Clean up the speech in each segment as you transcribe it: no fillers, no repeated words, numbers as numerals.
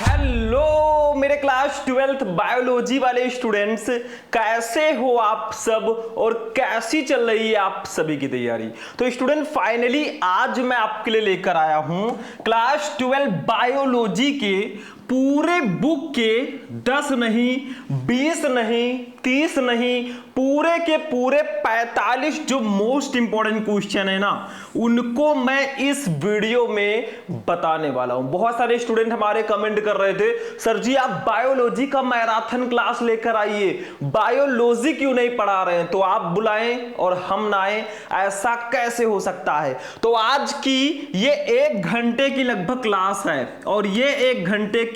Hello मेरे class 12th biology वाले students, कैसे हो आप सब और कैसी चल रही है आप सभी की तैयारी। तो स्टूडेंट फाइनली आज मैं आपके लिए लेकर आया हूं क्लास 12 बायोलॉजी के पूरे बुक के 10 नहीं 20 नहीं 30 नहीं पूरे के पूरे 45 जो मोस्ट इंपॉर्टेंट क्वेश्चन है ना, उनको मैं इस वीडियो में बताने वाला हूं। बहुत सारे स्टूडेंट हमारे कमेंट कर रहे थे, सर जी आप बायोलॉजी का मैराथन क्लास लेकर आइए, बायोलॉजी क्यों नहीं पढ़ा रहे हैं। तो आप बुलाएं और हम ना आए, ऐसा कैसे हो सकता है। तो आज की ये 1 घंटे की लगभग क्लास है और ये 1 घंटे की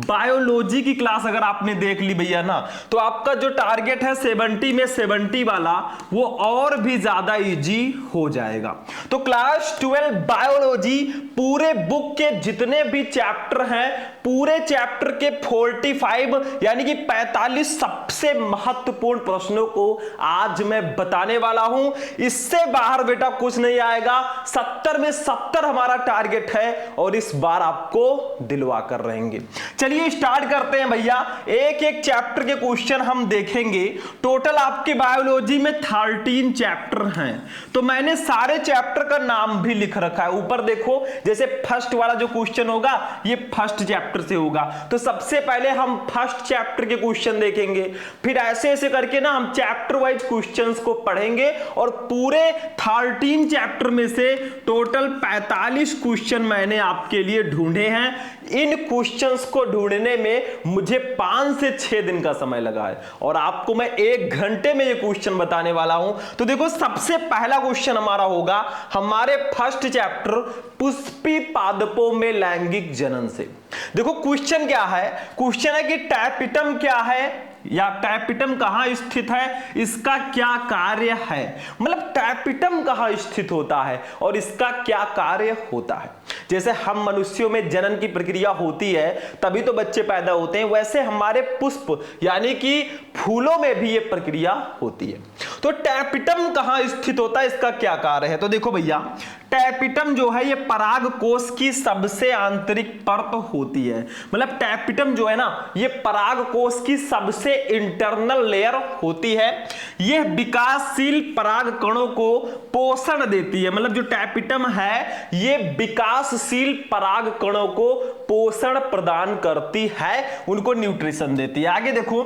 बायोलॉजी की क्लास अगर आपने देख ली भैया ना, तो आपका जो टारगेट है 70 में 70 वाला वो और भी ज्यादा इजी हो जाएगा। तो क्लास 12 बायोलॉजी पूरे बुक के जितने भी चैप्टर हैं, पूरे चैप्टर के 45 यानी कि 45 सबसे महत्वपूर्ण प्रश्नों को आज मैं बताने वाला हूं। इससे बाहर बेटा कुछ नहीं आएगा। 70 में 70 हमारा टारगेट है और इस बार आपको दिलवा कर रहेंगे। चलिए स्टार्ट करते हैं भैया। एक एक चैप्टर के क्वेश्चन हम देखेंगे। टोटल आपके बायोलॉजी में 13 चैप्टर हैं, तो मैंने सारे चैप्टर का नाम भी लिख रखा है। ऊपर देखो, जैसे फर्स्ट वाला जो क्वेश्चन होगा ये फर्स्ट चैप्टर से होगा, तो सबसे पहले हम फर्स्ट चैप्टर के क्वेश्चन देखेंगे, फिर ऐसे ऐसे करके ना हम चैप्टर वाइज क्वेश्चंस को पढ़ेंगे और पूरे 13 चैप्टर में से टोटल 45 क्वेश्चन मैंने आपके लिए ढूंढे हैं। इन क्वेश्चंस को ढूंढने में मुझे 5 से 6 दिन का समय लगा है और आपको मैं 1 घंटे में ये क्वेश्चन बताने वाला हूं। तो देखो, सबसे पहला क्वेश्चन हमारा होगा हमारे फर्स्ट चैप्टर पुष्पी पादपों में लैंगिक जनन से। देखो क्वेश्चन क्या है, क्वेश्चन है कि टैपिटम क्या है या टैपिटम कहां स्थित है, इसका क्या कार्य है। मतलब टैपिटम कहां स्थित होता है और इसका क्या कार्य होता है। जैसे हम मनुष्यों में जनन की प्रक्रिया होती है तभी तो बच्चे पैदा होते हैं, वैसे हमारे पुष्प यानी कि फूलों में भी यह प्रक्रिया होती है। तो टैपिटम कहां स्थित होता है, इसका क्या कार्य है। तो देखो भैया, टैपिटम जो है ये पराग कोश की सबसे आंतरिक परत होती है। मतलब टैपिटम जो है ना, ये पराग कोश की सबसे इंटरनल लेयर होती है। यह विकासशील पराग कणों को पोषण देती है। मतलब जो टैपिटम है ये विकासशील पराग कणों को पोषण प्रदान करती है, उनको न्यूट्रिशन देती है। आगे देखो,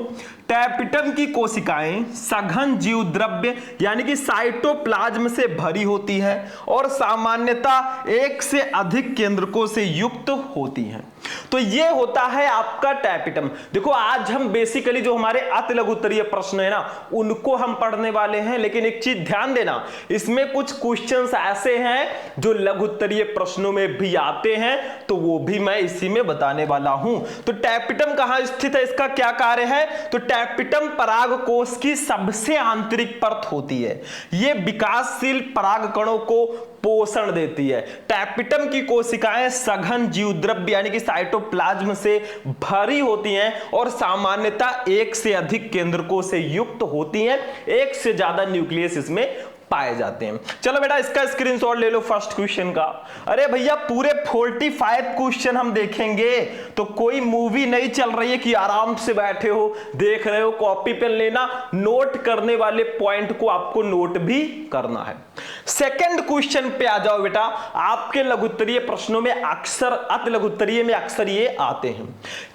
टैपिटम की कोशिकाएं सघन जीव द्रव्य यानी कि साइटोप्लाज्म से भरी होती है और सामान्यतः 1 से अधिक केंद्रकों से युक्त होती हैं। तो ये होता है आपका टैपिटम। देखो आज हम बेसिकली जो हमारे अति लघुत्तरीय प्रश्न है ना, उनको हम पढ़ने वाले हैं, लेकिन एक चीज ध्यान देना, इसमें कुछ क्वेश्चंस ऐसे हैं जो लघुत्तरीय प्रश्नों में भी आते हैं, तो वो भी मैं इसी में बताने वाला हूं। तो टैपिटम कहां स्थित है, इसका क्या कार्य है। तो टैपिटम पराग कोश की सबसे आंतरिक परत होती है। यह विकासशील पराग कणों को पोषण देती है। टैपिटम की कोशिकाएं सघन जीव द्रव्य यानी कि साइटोप्लाज्म से भरी होती हैं और सामान्यतः 1 से अधिक केंद्रकों से युक्त होती हैं। 1 से ज्यादा न्यूक्लियस इसमें पाए जाते हैं। चलो बेटा इसका स्क्रीनशॉट ले लो फर्स्ट क्वेश्चन का। अरे भैया पूरे 45 क्वेश्चन हम देखेंगे, तो कोई मूवी नहीं चल रही है कि आराम से बैठे हो देख रहे हो। कॉपी पेन लेना, नोट करने वाले पॉइंट को आपको नोट भी करना है। सेकंड क्वेश्चन पे आ जाओ बेटा। आपके लघुत्तरीय प्रश्नों में अक्सर, अति लघुत्तरीय में अक्सर ये आते हैं,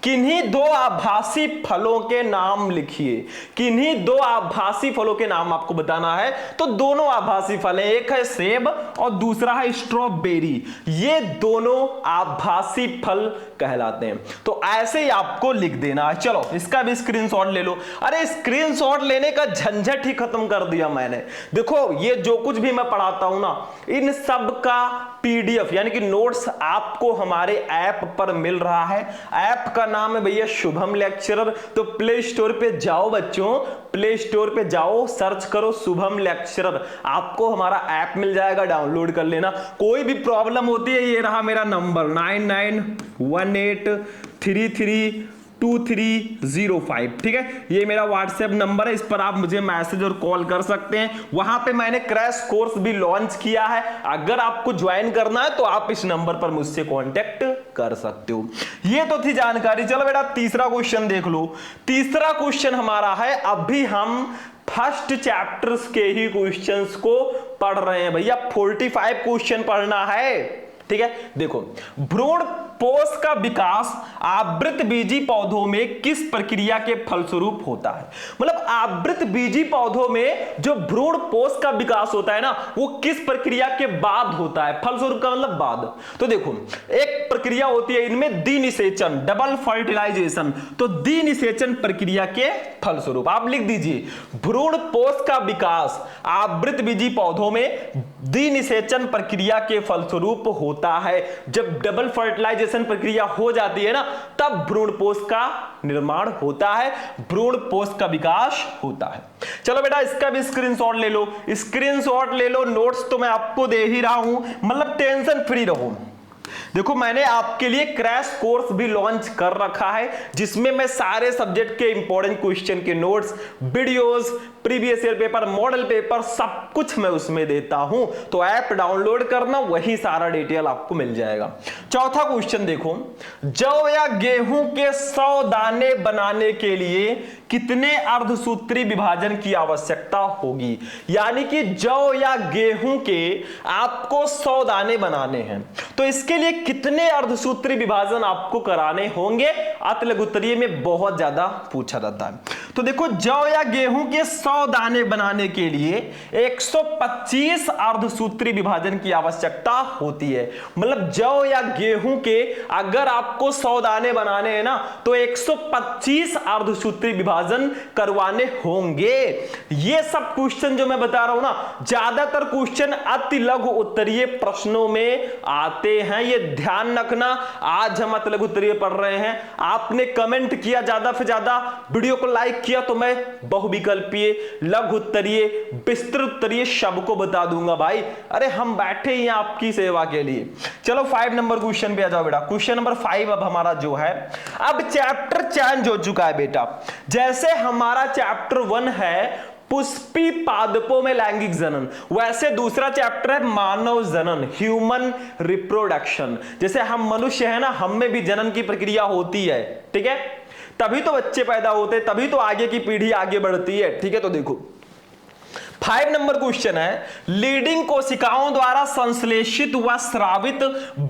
किन्हीं 2 आभासी फलों के नाम लिखिए। किन्हीं 2 आभासी फलों के नाम आपको बताना है। तो दोनों आभासी फल हैं, एक है सेब और दूसरा है स्ट्रॉबेरी। ये दोनों आभासी फल कहलाते हैं। तो ऐसे ही आपको लिख देना है। चलो इसका भी स्क्रीनशॉट ले लो। अरे स्क्रीनशॉट लेने का झंझट ही खत्म कर दिया मैंने। देखो ये जो कुछ भी मैं पढ़ाता हूं ना, इन सब का पीडीएफ यानी कि नोट्स आपको हमारे ऐप पर मिल रहा है। ऐप का नाम है भैया शुभम लेक्चरर। तो प्ले स्टोर पे जाओ बच्चों, प्ले स्टोर पे जाओ, सर्च करो शुभम लेक्चरर, आपको हमारा ऐप मिल जाएगा, डाउनलोड कर लेना। कोई भी प्रॉब्लम होती है, ये रहा मेरा नंबर 9918332305, ठीक है। ये मेरा व्हाट्सएप नंबर है, इस पर आप मुझे मैसेज और कॉल कर सकते हैं। वहां पे मैंने क्रैश कोर्स भी लॉन्च किया है, अगर आपको ज्वाइन करना है तो आप इस नंबर पर मुझसे कांटेक्ट कर सकते हो। ये तो थी जानकारी। चलो बेटा तीसरा क्वेश्चन देख लो। तीसरा क्वेश्चन हमारा है, अभी हम फर्स्ट चैप्टर्स के ही क्वेश्चंस को पढ़ रहे हैं भैया, 45 क्वेश्चन पढ़ना है, ठीक है। देखो, भ्रूण पोष का विकास आवृत बीजी पौधों में किस प्रक्रिया के फलस्वरूप होता है। मतलब आवृत बीजी पौधों में जो भ्रूण पोष का विकास होता है ना, वो किस प्रक्रिया के बाद होता है। फलस्वरूप का मतलब बाद। तो देखो, एक प्रक्रिया होती है इनमें द्विनिषेचन, डबल फर्टिलाइजेशन। तो द्विनिषेचन प्रक्रिया के फलस्वरूप आप लिख दीजिए, भ्रूण पोष का विकास आवृत बीजी पौधों में द्विनिषेचन प्रक्रिया के फलस्वरूप होता है। जब डबल फर्टिलाइजेशन प्रक्रिया हो जाती है ना, तब भ्रूणपोष का निर्माण होता है, भ्रूणपोष का विकास होता है। चलो बेटा इसका भी स्क्रीनशॉट ले लो, स्क्रीनशॉट ले लो। नोट्स तो मैं आपको दे ही रहा हूं, मतलब टेंशन फ्री रहो। देखो, मैंने आपके लिए क्रैश कोर्स भी लॉन्च कर रखा है, जिसमें मैं सारे सब्जेक्ट के इंपॉर्टेंट क्वेश्चन के notes, videos, previous year paper, model paper, सब कुछ मैं उसमें देता हूं। तो ऐप डाउनलोड करना, वही सारा डिटेल आपको मिल जाएगा। चौथा क्वेश्चन देखो, जौ या गेहूं के 100 दाने बनाने के लिए कितने अर्धसूत्री विभाजन की आवश्यकता होगी। यानी कि जौ या गेहूं के आपको 100 दाने बनाने हैं, तो इसके लिए कितने अर्धसूत्री विभाजन आपको कराने होंगे। अति लघु उत्तरीय में बहुत ज्यादा पूछा जाता है। तो देखो, जौ या गेहूं के 100 दाने बनाने के लिए 125 अर्धसूत्री विभाजन की आवश्यकता होती है। मतलब जौ या गेहूं के अगर आपको 100 दाने बनाने हैं ना, तो 125 अर्धसूत्री विभाजन करवाने होंगे। ये सब क्वेश्चन जो मैं बता रहा हूं ना, ज्यादातर क्वेश्चन अति लघु उत्तरीय प्रश्नों में आते हैं, ये ध्यान रखना। आज हम अति लघु उत्तरीय पढ़ रहे हैं, आपने कमेंट किया ज्यादा से ज्यादा, वीडियो को लाइक किया, तो मैं बहुविकल्पीय, लघु उत्तरीय, विस्तृत उत्तरीय सबको बता दूंगा भाई। अरे हम बैठे ही हैं आपकी सेवा के लिए। चलो 5 नंबर क्वेश्चन पे आ जाओ बेटा। क्वेश्चन नंबर 5 अब हमारा जो है, अब चैप्टर चेंज हो चुका है बेटा। जैसे हमारा चैप्टर 1 है पुष्पी पादपों में लैंगिक जनन, वैसे दूसरा चैप्टर है मानव जनन, ह्यूमन रिप्रोडक्शन। जैसे हम मनुष्य है ना, हम में भी जनन की प्रक्रिया होती है, ठीक है, तभी तो बच्चे पैदा होते, तभी तो आगे की पीढ़ी आगे बढ़ती है, ठीक है। तो देखो 5 नंबर क्वेश्चन है, लीडिंग कोशिकाओं द्वारा संश्लेषित व स्रावित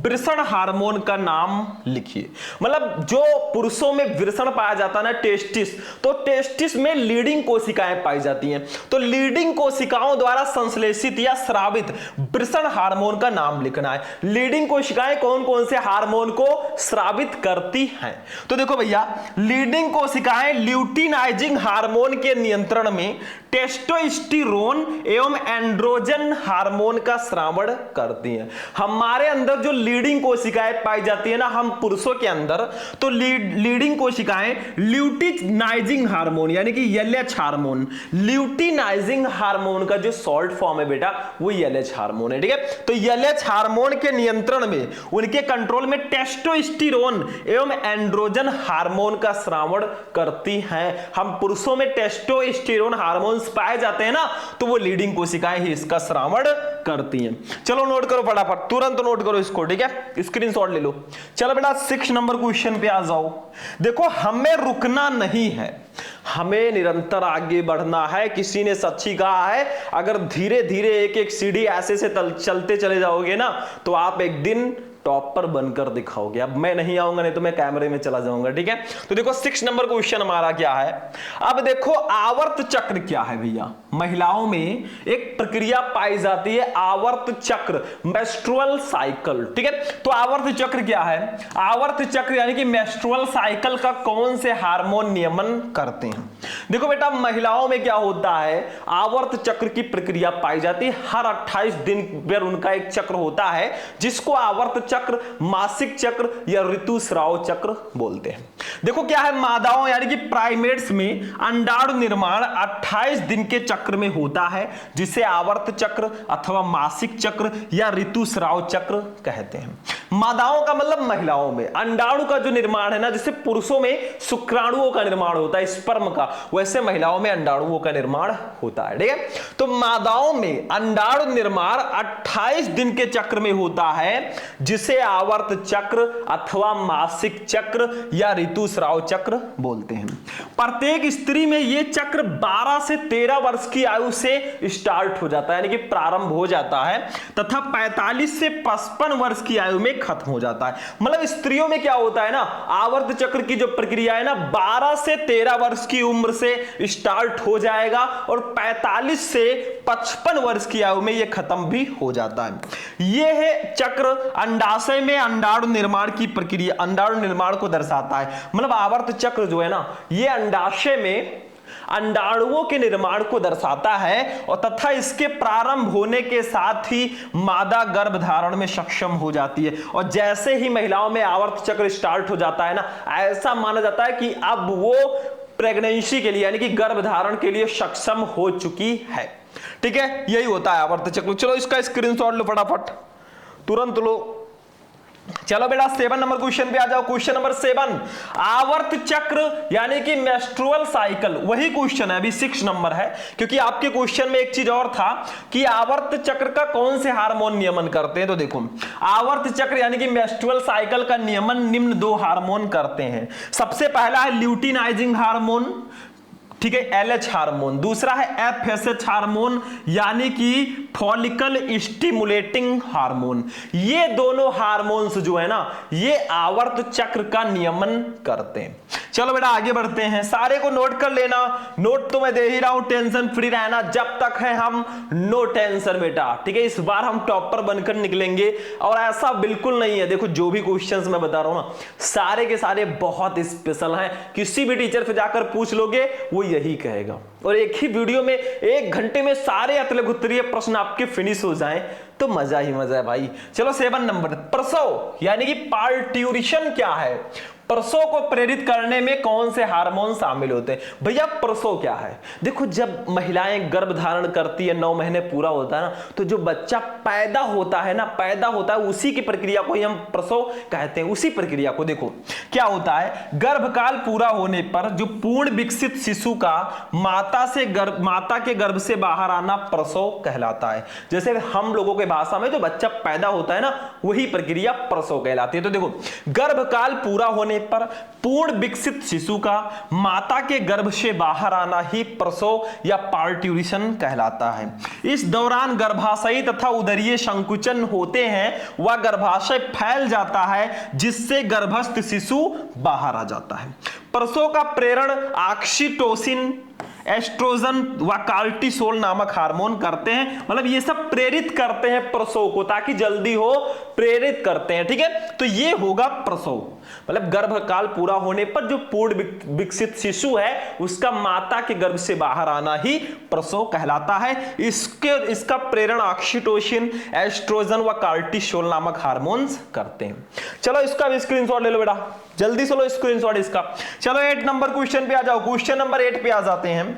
वृषण हार्मोन का नाम लिखिए। मतलब जो पुरुषों में वृषण पाया जाता है ना, टेस्टिस, तो टेस्टिस में लीडिंग कोशिकाएं पाई जाती हैं। तो लीडिंग कोशिकाओं द्वारा संश्लेषित या स्रावित वृषण हार्मोन का नाम लिखना है। लीडिंग कोशिकाएं कौन कौन से हार्मोन को स्रावित करती हैं। तो देखो भैया, लीडिंग कोशिकाएं ल्यूटिनाइजिंग हार्मोन के नियंत्रण में टेस्टोस्टेरोन एवं एंड्रोजन हार्मोन का स्रावण करती हैं। हमारे अंदर जो लीडिंग कोशिकाएं पाई जाती है ना, हम पुरुषों के अंदर, तो लीडिंग कोशिकाएं ल्यूटिनाइजिंग हार्मोन यानी कि एलएच हार्मोन, ल्यूटिनाइजिंग हार्मोन का जो शॉर्ट फॉर्म है बेटा, वो एलएच हार्मोन है, ठीक है। तो एलएच हार्मोन के नियंत्रण में, उनके कंट्रोल में टेस्टोस्टेरोन एवं एंड्रोजन हार्मोन का स्रावण करती हैं। हम पुरुषों में टेस्टोस्टेरोन हार्मोन पाए जाते हैं ना, तो वो लीडिंग कोशिकाएं ही इसका स्रावण करती हैं। चलो नोट करो फटाफट, तुरंत नोट करो इसको, ठीक है, स्क्रीनशॉट ले लो। चलो बेटा 6 नंबर क्वेश्चन पे आ जाओ। देखो, हमें रुकना नहीं है, हमें निरंतर आगे बढ़ना है। किसी ने सच्ची कहा है, अगर धीरे धीरे एक एक सीढ़ी ऐसे से चलते चले जाओगे ना, तो आप एक दिन टॉपर बनकर दिखाओगे। अब मैं नहीं आऊंगा, नहीं तो मैं कैमरे में चला जाऊंगा, ठीक है। तो देखो 6 नंबर क्वेश्चन हमारा क्या है। अब देखो, आवर्त चक्र क्या है भैया। महिलाओं में एक प्रक्रिया पाई जाती है, आवर्त चक्र, मेंस्ट्रुअल साइकिल, ठीक है। तो आवर्त चक्र क्या है। आवर्त चक्र यानी कि मेंस्ट्रुअल साइकिल का कौन से हार्मोन नियमन करते हैं। देखो बेटा, महिलाओं में क्या होता है, आवर्त चक्र की प्रक्रिया पाई जाती है। हर 28 दिन पर उनका एक चक्र होता है, जिसको आवर्त चक्र, मासिक चक्र या ऋतुस्राव चक्र बोलते हैं। देखो क्या है, मादाओं यानी कि प्राइमेट्स में अंडाणु निर्माण 28 दिन के चक्र में होता है, जिसे आवर्त चक्र अथवा मासिक चक्र या ऋतुस्राव चक्र कहते हैं। मादाओं का मतलब महिलाओं में, अंडाणु का जो निर्माण है ना, जैसे पुरुषों में शुक्राणुओं का निर्माण होता है स्पर्म का, वैसे महिलाओं में अंडाणुओं का निर्माण होता है। ठीक है, तो मादाओं में अंडाणु निर्माण 28 दिन के चक्र में होता है, जिसे आवर्त चक्र अथवा मासिक चक्र या ऋतुस्राव चक्र बोलते हैं। प्रत्येक स्त्री में यह चक्र 12 से 13 वर्ष की आयु से स्टार्ट हो जाता है, यानी कि प्रारंभ हो जाता है, तथा 45 से 55 वर्ष की आयु में खत्म हो जाता है। मतलब स्त्रियों में क्या होता है ना, आवर्त चक्र की जो प्रक्रिया है ना 12 से 13 वर्ष की उम्र से स्टार्ट हो जाएगा और 45 से 55 वर्ष की आयु में यह खत्म भी हो जाता है। यह है चक्र अंडाशय में अंडाणु निर्माण की प्रक्रिया, अंडाणु निर्माण को दर्शाता है। मतलब आवर्त चक्र जो है ना, यह अंडाशय में अंडाणुओं के निर्माण को दर्शाता है और तथा इसके प्रारंभ होने के साथ ही मादा गर्भ धारण में सक्षम हो जाती है। और जैसे ही महिलाओं में आवर्त चक्र स्टार्ट हो जाता है ना, ऐसा माना जाता है कि अब वो प्रेगनेंसी के लिए यानी कि गर्भ धारण के लिए सक्षम हो चुकी है। ठीक है, यही होता है आवर्त चक्र। चलो इसका स्क्रीनशॉट लो फटाफट, तुरंत लो। चलो बेटा 7 नंबर क्वेश्चन पे आ जाओ। क्वेश्चन नंबर 7, आवर्त चक्र यानी कि मेंस्ट्रुअल साइकिल, वही क्वेश्चन है, अभी 6 नंबर है, क्योंकि आपके क्वेश्चन में एक चीज और था कि आवर्त चक्र का कौन से हार्मोन नियमन करते हैं। तो देखो आवर्त चक्र यानी कि मेंस्ट्रुअल साइकिल का नियमन निम्न 2 हार्मोन करते हैं। सबसे पहला है ल्यूटिनाइजिंग हार्मोन, ठीक है, LH हार्मोन। दूसरा है FSH हार्मोन यानी कि फॉलिकल स्टिमुलेटिंग हार्मोन। ये दोनों हार्मोन्स जो है ना, ये आवर्त चक्र का नियमन करते हैं। चलो बेटा आगे बढ़ते हैं, सारे को नोट कर लेना, नोट तो मैं दे ही रहा हूं, टेंशन फ्री रहना, जब तक है हम नो टेंशन बेटा। ठीक है, इस बार हम टॉपर बनकर निकलेंगे और ऐसा बिल्कुल नहीं है। देखो जो भी क्वेश्चंस मैं बता रहा हूं ना, सारे के सारे बहुत स्पेशल हैं, किसी भी टीचर से जाकर पूछ लोगे वो यही कहेगा। और एक ही वीडियो में 1 घंटे में सारे अतलगुत्तरीय प्रश्न आपके फिनिश हो जाएं तो मजा ही मजा है भाई। चलो 7 नंबर, प्रसव यानी कि पार्ट्यूरिशन क्या है, प्रसव को प्रेरित करने में कौन से हार्मोन शामिल होते हैं। भैया प्रसव क्या है, देखो जब महिलाएं गर्भ धारण करती है, 9 महीने पूरा होता है ना, तो जो बच्चा पैदा होता है ना, पैदा होता है, उसी की प्रक्रिया को ही हम प्रसव कहते हैं। उसी प्रक्रिया को देखो क्या होता है, गर्भकाल पूरा होने पर जो पूर्ण विकसित शिशु का माता के गर्भ से बाहर आना प्रसव कहलाता है। जैसे हम लोगों के भाषा में जो बच्चा पैदा होता है ना, वही प्रक्रिया प्रसव कहलाती है। तो देखो गर्भकाल पूरा होने पर पूर्ण विकसित शिशु का माता के गर्भ से बाहर आना ही प्रसव या पार्ट्यूरिशन कहलाता है। इस दौरान गर्भाशयी तथा उदरीय संकुचन होते हैं, वह गर्भाशय फैल जाता है जिससे गर्भस्थ शिशु बाहर आ जाता है। प्रसव का प्रेरण ऑक्सीटोसिन, एस्ट्रोजन व कार्टिसोल नामक हार्मोन करते हैं। मतलब ये सब प्रेरित करते हैं प्रसव को, ताकि जल्दी हो, प्रेरित करते हैं। ठीक है, तो ये होगा प्रसव। मतलब गर्भकाल पूरा होने पर जो पूर्ण विकसित शिशु है उसका माता के गर्भ से बाहर आना ही प्रसव कहलाता है। इसका प्रेरण ऑक्सीटोसिन, एस्ट्रोजन व कार्टिसोल नामक हार्मोन्स करते हैं। चलो इसका भी स्क्रीनशॉट ले लो बेटा, जल्दी से लो स्क्रीनशॉट इसका। चलो 8 नंबर क्वेश्चन पे आ जाओ। क्वेश्चन नंबर 8 पे आ जाते हैं।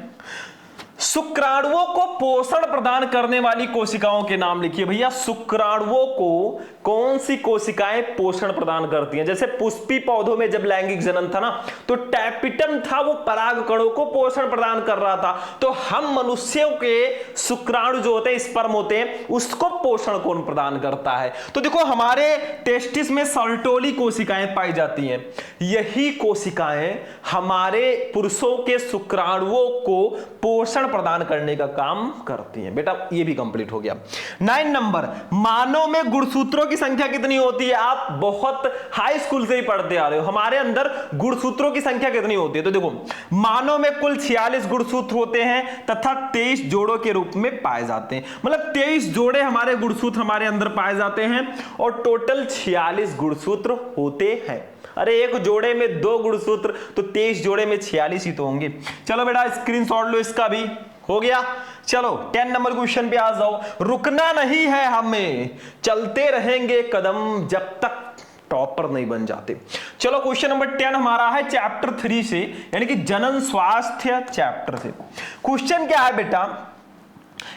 शुक्राणुओं को पोषण प्रदान करने वाली कोशिकाओं के नाम लिखिए। भैया शुक्राणुओं को कौन सी कोशिकाएं पोषण प्रदान करती हैं। जैसे पुष्पी पौधों में जब लैंगिक जनन था ना, तो टैपिटम था, वो पराग कणों को पोषण प्रदान कर रहा था। तो हम मनुष्यों के शुक्राणु जो होते हैं, स्पर्म होते हैं, उसको पोषण कौन प्रदान करता है। तो देखो हमारे टेस्टिस में सर्टोली कोशिकाएं पाई जाती हैं। यही कोशिकाएं हमारे पुरुषों के शुक्राणुओं को पोषण प्रदान करने का काम करती हैं। बेटा ये भी कंप्लीट हो गया। 9 नंबर, मानव में गुणसूत्रों की संख्या कितनी होती है। आप बहुत हाई स्कूल से ही पढ़ते आ रहे हो, हमारे अंदर गुणसूत्रों की संख्या कितनी होती है। तो देखो मानव में कुल 46 गुणसूत्र होते हैं तथा 23 जोड़ों के रूप में पाए जाते हैं। मतलब 23 जोड़े हमारे गुणसूत्र हमारे अंदर पाए जाते हैं और टोटल 46 गुणसूत्र होते हैं। अरे एक जोड़े में 2 गुणसूत्र, तो 23 जोड़े में 46 ही तो होंगे। चलो बेटा स्क्रीनशॉट लो, इसका भी हो गया। चलो 10 नंबर क्वेश्चन पे आ जाओ। रुकना नहीं है हमें, चलते रहेंगे कदम जब तक टॉपर नहीं बन जाते। चलो क्वेश्चन नंबर 10 हमारा है चैप्टर 3 से, यानी कि जनन स्वास्थ्य चैप्टर से। क्वेश्चन क्या है बेटा,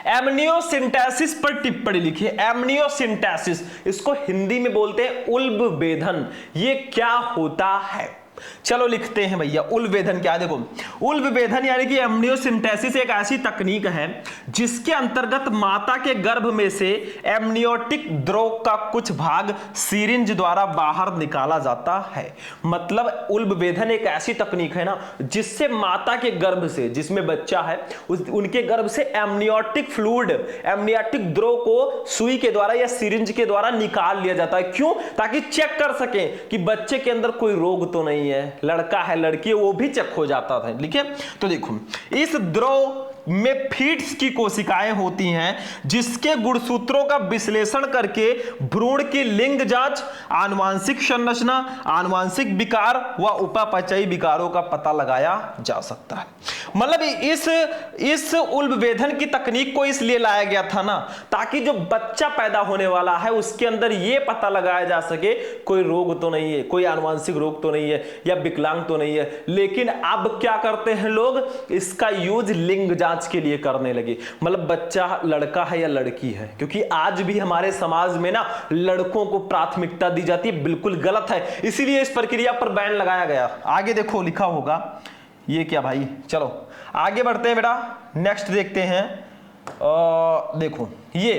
एमनियोसिंथेसिस पर टिप्पणी लिखिए। एमनियोसिंथेसिस, इसको हिंदी में बोलते हैं उल्ब वेधन, ये क्या होता है? चलो लिखते हैं भैया, उल्ब वेधन क्या है। देखो, उल्ब वेधन यानी कि एमनियोसिंथेसिस एक ऐसी तकनीक है जिसके अंतर्गत माता के गर्भ में से एमनियोटिक द्रव का कुछ भाग सिरिंज द्वारा बाहर निकाला जाता है। मतलब उल्ब वेधन एक ऐसी तकनीक है ना जिससे माता के गर्भ से, जिसमें बच्चा है उनके गर्भ से एमनियोटिक फ्लूइड, एमनियोटिक द्रव को सुई के द्वारा या सिरिंज के द्वारा निकाल लिया जाता है। क्यों? ताकि चेक कर सके कि बच्चे के अंदर कोई रोग तो नहीं है, लड़का है लड़की है, वो भी चेक हो जाता था। ठीक है, तो देखो इस द्रव में फीट्स की कोशिकाएं होती हैं जिसके गुणसूत्रों का विश्लेषण करके भ्रूण की लिंग जांच, आनुवांशिक संरचना, आनुवांशिक विकार व उपापचयी विकारों का पता लगाया जा सकता है। मतलब इस उल्ब वेधन की तकनीक को इसलिए लाया गया था ना, ताकि जो बच्चा पैदा होने वाला है उसके अंदर यह पता लगाया जा सके कोई रोग तो नहीं है, कोई आनुवांशिक रोग तो नहीं है या विकलांग तो नहीं है। लेकिन अब क्या करते हैं लोग, इसका यूज लिंग जांच के लिए करने लगे। मतलब बच्चा लड़का है या लड़की है, क्योंकि आज भी हमारे समाज में ना लड़कों को प्राथमिकता दी जाती है, बिल्कुल गलत है, इसीलिए इस प्रक्रिया पर बैन लगाया गया। आगे देखो लिखा होगा, ये क्या भाई, चलो आगे बढ़ते हैं बेटा, नेक्स्ट देखते हैं। देखो ये,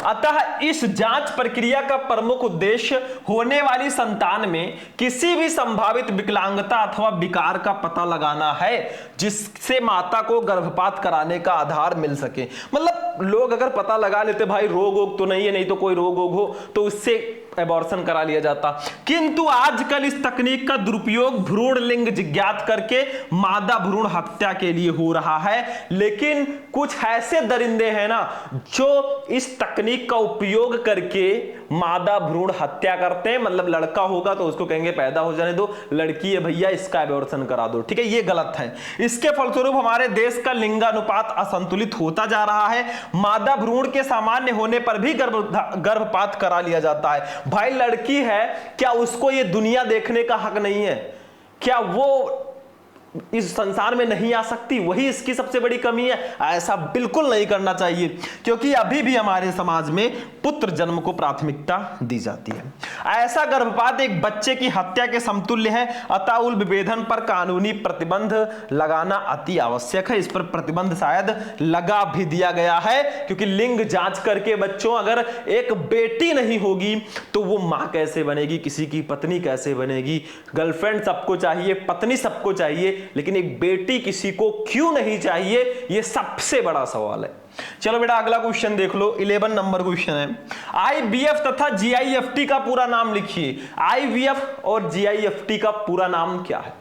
अतः इस जांच प्रक्रिया का प्रमुख उद्देश्य होने वाली संतान में किसी भी संभावित विकलांगता अथवा विकार का पता लगाना है जिससे माता को गर्भपात कराने का आधार मिल सके। मतलब लोग अगर पता लगा लेते भाई रोग तो नहीं है, नहीं तो कोई रोग हो तो उससे एबॉर्शन करा लिया जाता। किंतु आजकल इस तकनीक का दुरुपयोग भ्रूण लिंग ज्ञात करके मादा भ्रूण हत्या के लिए हो रहा है। लेकिन कुछ ऐसे दरिंदे हैं ना जो इस तकनीक का उपयोग करके मादा भ्रूण हत्या करते हैं। मतलब लड़का होगा तो उसको कहेंगे पैदा हो जाने दो, लड़की है भैया इसका एबॉर्शन करा दो। ठीक है, ये गलत है। इसके फलस्वरूप हमारे देश का लिंगानुपात असंतुलित होता जा रहा है। मादा भ्रूण के सामान्य होने पर भी गर्भपात करा लिया जाता है। भाई लड़की है, क्या उसको ये दुनिया देखने का हक नहीं है? क्या वो इस संसार में नहीं आ सकती? वही इसकी सबसे बड़ी कमी है। ऐसा बिल्कुल नहीं करना चाहिए, क्योंकि अभी भी हमारे समाज में पुत्र जन्म को प्राथमिकता दी जाती है। ऐसा गर्भपात एक बच्चे की हत्या के समतुल्य है। अतः उल्ब वेधन पर कानूनी प्रतिबंध लगाना अति आवश्यक है। इस पर प्रतिबंध शायद लगा भी दिया गया है, क्योंकि लिंग जांच करके बच्चों, अगर एक बेटी नहीं होगी तो वो मां कैसे बनेगी, किसी की पत्नी कैसे बनेगी? गर्लफ्रेंड सबको चाहिए, पत्नी सबको चाहिए, लेकिन एक बेटी किसी को क्यों नहीं चाहिए? ये सबसे बड़ा सवाल है। चलो बेटा अगला क्वेश्चन देख लो, 11 नंबर क्वेश्चन है। आईवीएफ तथा जीआईएफटी का पूरा नाम लिखिए। आईवीएफ और जीआईएफटी का पूरा नाम क्या है?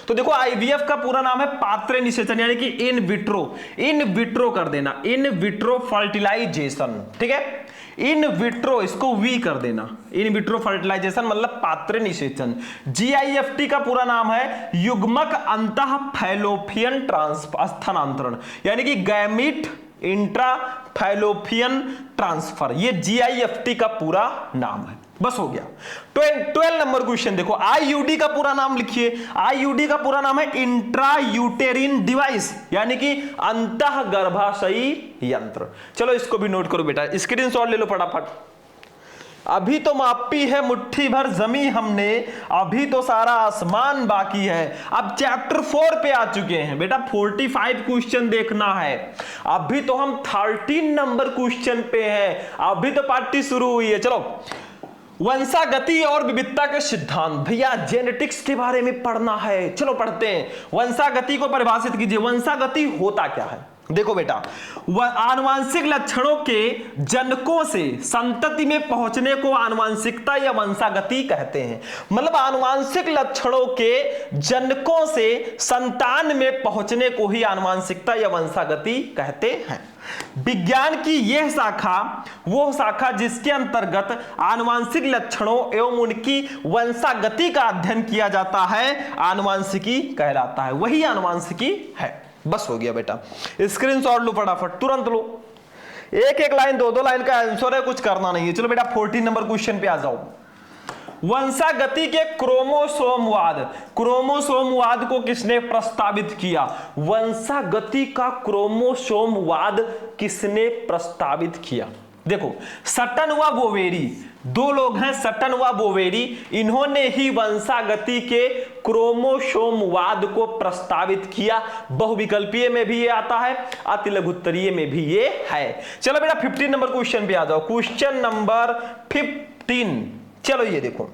तो देखो आईवीएफ का पूरा नाम है पात्र निषेचन, यानी कि इन विट्रो कर देना, इन विट्रो फर्टिलाइजेशन। ठीक है, इन विट्रो, इसको वी कर देना, इन विट्रो फर्टिलाइजेशन मतलब पात्र निषेचन। जीआईएफटी का पूरा नाम है युग्मक अंतः फैलोपियन स्थानांतरण, यानी कि गैमीट इंट्रा फैलोपियन ट्रांसफर। ये जीआईएफटी का पूरा नाम है। बस हो गया। 12 नंबर क्वेश्चन देखो, आईयूडी का पूरा नाम लिखिए। आईयूडी का पूरा नाम है इंट्रा यूटेरिन डिवाइस, यानी कि अंतः गर्भाशयी यंत्र। चलो इसको भी नोट करो बेटा, स्क्रीनशॉट ले लो फटाफट। अभी तो मापी है मुट्ठी भर जमी हमने, अभी तो सारा आसमान बाकी है। अब चैप्टर 4 पे आ चुके हैं बेटा, 45 क्वेश्चन देखना है। अभी तो हम 13 नंबर क्वेश्चन पे हैं, अभी तो पार्टी शुरू हुई है। चलो, वंशागति और विविधता के सिद्धांत, भैया जेनेटिक्स के बारे में पढ़ना है। चलो पढ़ते हैं। वंशागति को परिभाषित कीजिए। वंशागति होता क्या है? देखो बेटा, आनुवांशिक लक्षणों के जनकों से संतति में पहुंचने को आनुवांशिकता या वंशागति कहते हैं। मतलब आनुवांशिक लक्षणों के जनकों से संतान में पहुंचने को ही आनुवांशिकता या वंशागति कहते हैं। विज्ञान की यह शाखा वो शाखा जिसके अंतर्गत आनुवांशिक लक्षणों एवं उनकी वंशागति का अध्ययन किया जाता है, आनुवांशिकी कहलाता है। वही आनुवांशिकी है। बस हो गया बेटा, स्क्रीनशॉट लो फटाफट, तुरंत लो। एक लाइन 2 लाइन का आंसर है, कुछ करना नहीं है। चलो बेटा 14 नंबर क्वेश्चन पे आ जाओ। वंशागति के क्रोमोसोमवाद को किसने प्रस्तावित किया? वंशागति का क्रोमोसोमवाद किसने प्रस्तावित किया? देखो, सटन व बोवेरी, दो लोग हैं, सटन व बोवेरी, इन्होंने ही वंशागति के क्रोमोसोमवाद को प्रस्तावित किया। बहुविकल्पीय में भी ये आता है, अति लघुत्तरीय में भी ये है। चलो बेटा 15 नंबर क्वेश्चन पे आ जाओ। क्वेश्चन नंबर 15, चलो ये देखो,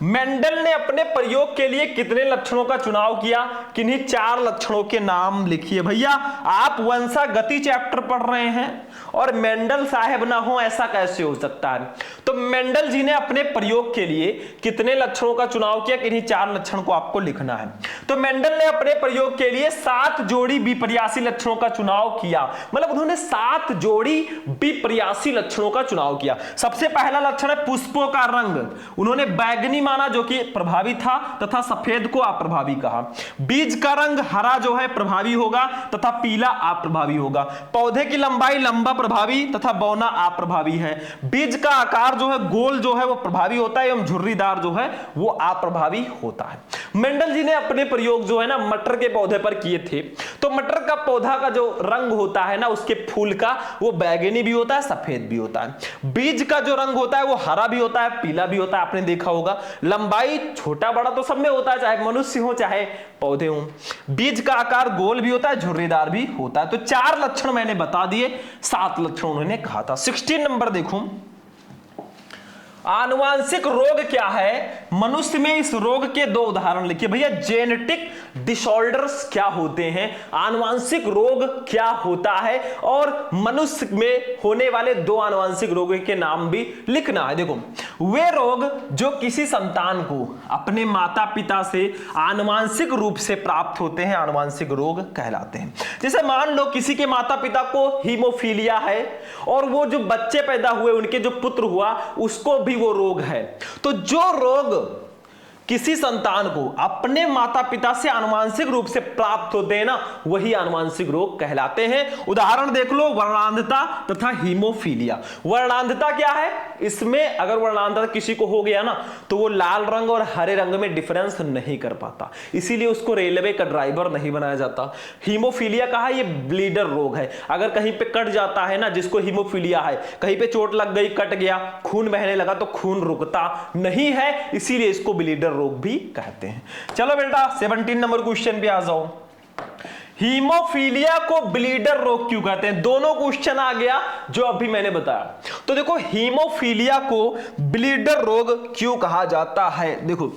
मेंडल ने अपने प्रयोग के लिए कितने लक्षणों का चुनाव किया? किन्हीं 4 लक्षणों के नाम लिखिए। भैया आप वंशागति चैप्टर पढ़ रहे हैं और मेंडल साहब ना हो, ऐसा कैसे हो सकता है? तो मेंडल जी ने अपने प्रयोग के लिए कितने लक्षणों का चुनाव किया? किन्हीं 4 लक्षण को आपको लिखना है। तो मेंडल ने अपने प्रयोग के लिए 7 जोड़ी विपर्यासी लक्षणों का चुनाव किया। मतलब उन्होंने 7 जोड़ी विपर्यासी लक्षणों का चुनाव किया। सबसे पहला लक्षण है पुष्पों का रंग। उन्होंने बैगनी माना जो कि प्रभावी था, तथा सफेद को अप्रभावी कहा। बीज का रंग हरा जो है प्रभावी होगा, तथा पीला अप्रभावी होगा। पौधे की लंबाई लंबा प्रभावी तथा बौना अप्रभावी है। बीज का आकार जो है गोल जो है वो प्रभावी होता है, एवं झुर्रीदार जो है वो अप्रभावी होता है। मेंडल जी ने अपने प्रयोग जो है ना मटर के पौधे पर किए थे। तो मटर का पौधा का जो रंग होता है ना उसके फूल का, वो बैगनी भी होता है, सफेद भी होता है। बीज का जो रंग होता है वो हरा भी होता है, पीला भी होता है, आपने देखा होगा। लंबाई छोटा बड़ा तो सब में होता है, चाहे मनुष्य हो चाहे पौधे हो। बीज का आकार गोल भी होता है, झुर्रीदार भी होता है। तो 4 लक्षण मैंने बता दिए, 7 लक्षण उन्होंने कहा था। 16 नंबर देखो, आनुवांशिक रोग क्या है? मनुष्य में इस रोग के 2 उदाहरण लिखिए। भैया जेनेटिक डिसऑर्डर्स क्या होते हैं, आनुवांशिक रोग क्या होता है, और मनुष्य में होने वाले 2 आनुवांशिक रोगों के नाम भी लिखना है। देखो, वे रोग जो किसी संतान को अपने माता पिता से आनुवांशिक रूप से प्राप्त होते हैं, आनुवांशिक रोग कहलाते हैं। जैसे मान लो किसी के माता पिता को हीमोफीलिया है, और वो जो बच्चे पैदा हुए, उनके जो पुत्र हुआ, उसको भी वो रोग है। तो जो रोग किसी संतान को अपने माता पिता से आनुवांशिक रूप से प्राप्त होते हैं ना, वही आनुवांशिक रोग कहलाते हैं। उदाहरण देख लो, वर्णांधता तथा हीमोफीलिया। वर्णांधता क्या है? इसमें अगर वर्णांधता किसी को हो गया ना, तो वो लाल रंग और हरे रंग में डिफरेंस नहीं कर पाता, इसीलिए उसको रेलवे का ड्राइवर नहीं बनाया जाता। हीमोफीलिया कहा, ये ब्लीडर रोग है। अगर कहीं पे कट जाता है ना, जिसको हीमोफीलिया है, कहीं पे चोट लग गई, कट गया, खून बहने लगा, तो खून रुकता नहीं है, इसीलिए इसको ब्लीडर रोग भी कहते हैं। चलो बेटा 17 नंबर क्वेश्चन पे आ जाओ। हीमोफीलिया को ब्लीडर रोग क्यों कहते हैं? दोनों क्वेश्चन आ गया जो अभी मैंने बताया। तो देखो, हीमोफीलिया को ब्लीडर रोग क्यों कहा जाता है? देखो,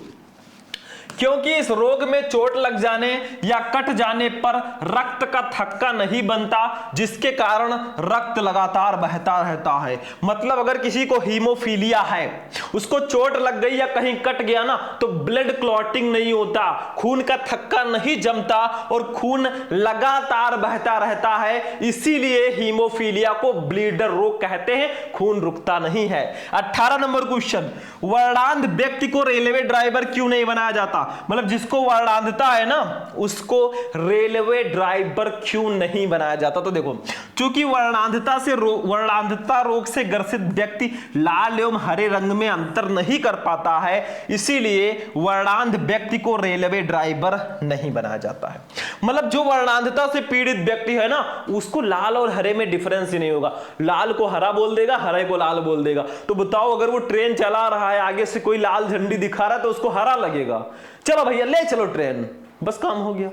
क्योंकि इस रोग में चोट लग जाने या कट जाने पर रक्त का थक्का नहीं बनता, जिसके कारण रक्त लगातार बहता रहता है। मतलब अगर किसी को हीमोफीलिया है, उसको चोट लग गई या कहीं कट गया ना, तो ब्लड क्लॉटिंग नहीं होता, खून का थक्का नहीं जमता और खून लगातार बहता रहता है, इसीलिए हीमोफीलिया को ब्लीडर रोग कहते हैं, खून रुकता नहीं है। 18 नंबर क्वेश्चन, वर्णांध व्यक्ति को रेलवे ड्राइवर क्यों नहीं बनाया जाता? मतलब जिसको वर्णांधता है ना, उसको रेलवे ड्राइवर क्यों नहीं बनाया जाता? तो देखो, चूंकि वर्णांधता रोग से ग्रसित व्यक्ति लाल एवं हरे रंग में अंतर नहीं कर पाता है, इसीलिए वर्णांध व्यक्ति को रेलवे ड्राइवर नहीं बनाया जाता है। मतलब जो वर्णांधता से पीड़ित व्यक्ति है ना, उसको लाल और हरे में डिफरेंस ही नहीं होगा, लाल को हरा बोल देगा, हरे को लाल बोल देगा। तो बताओ, अगर वो ट्रेन चला रहा है, आगे से कोई लाल झंडी दिखा रहा है, तो उसको हरा लगेगा, चलो भैया ले चलो ट्रेन, बस काम हो गया।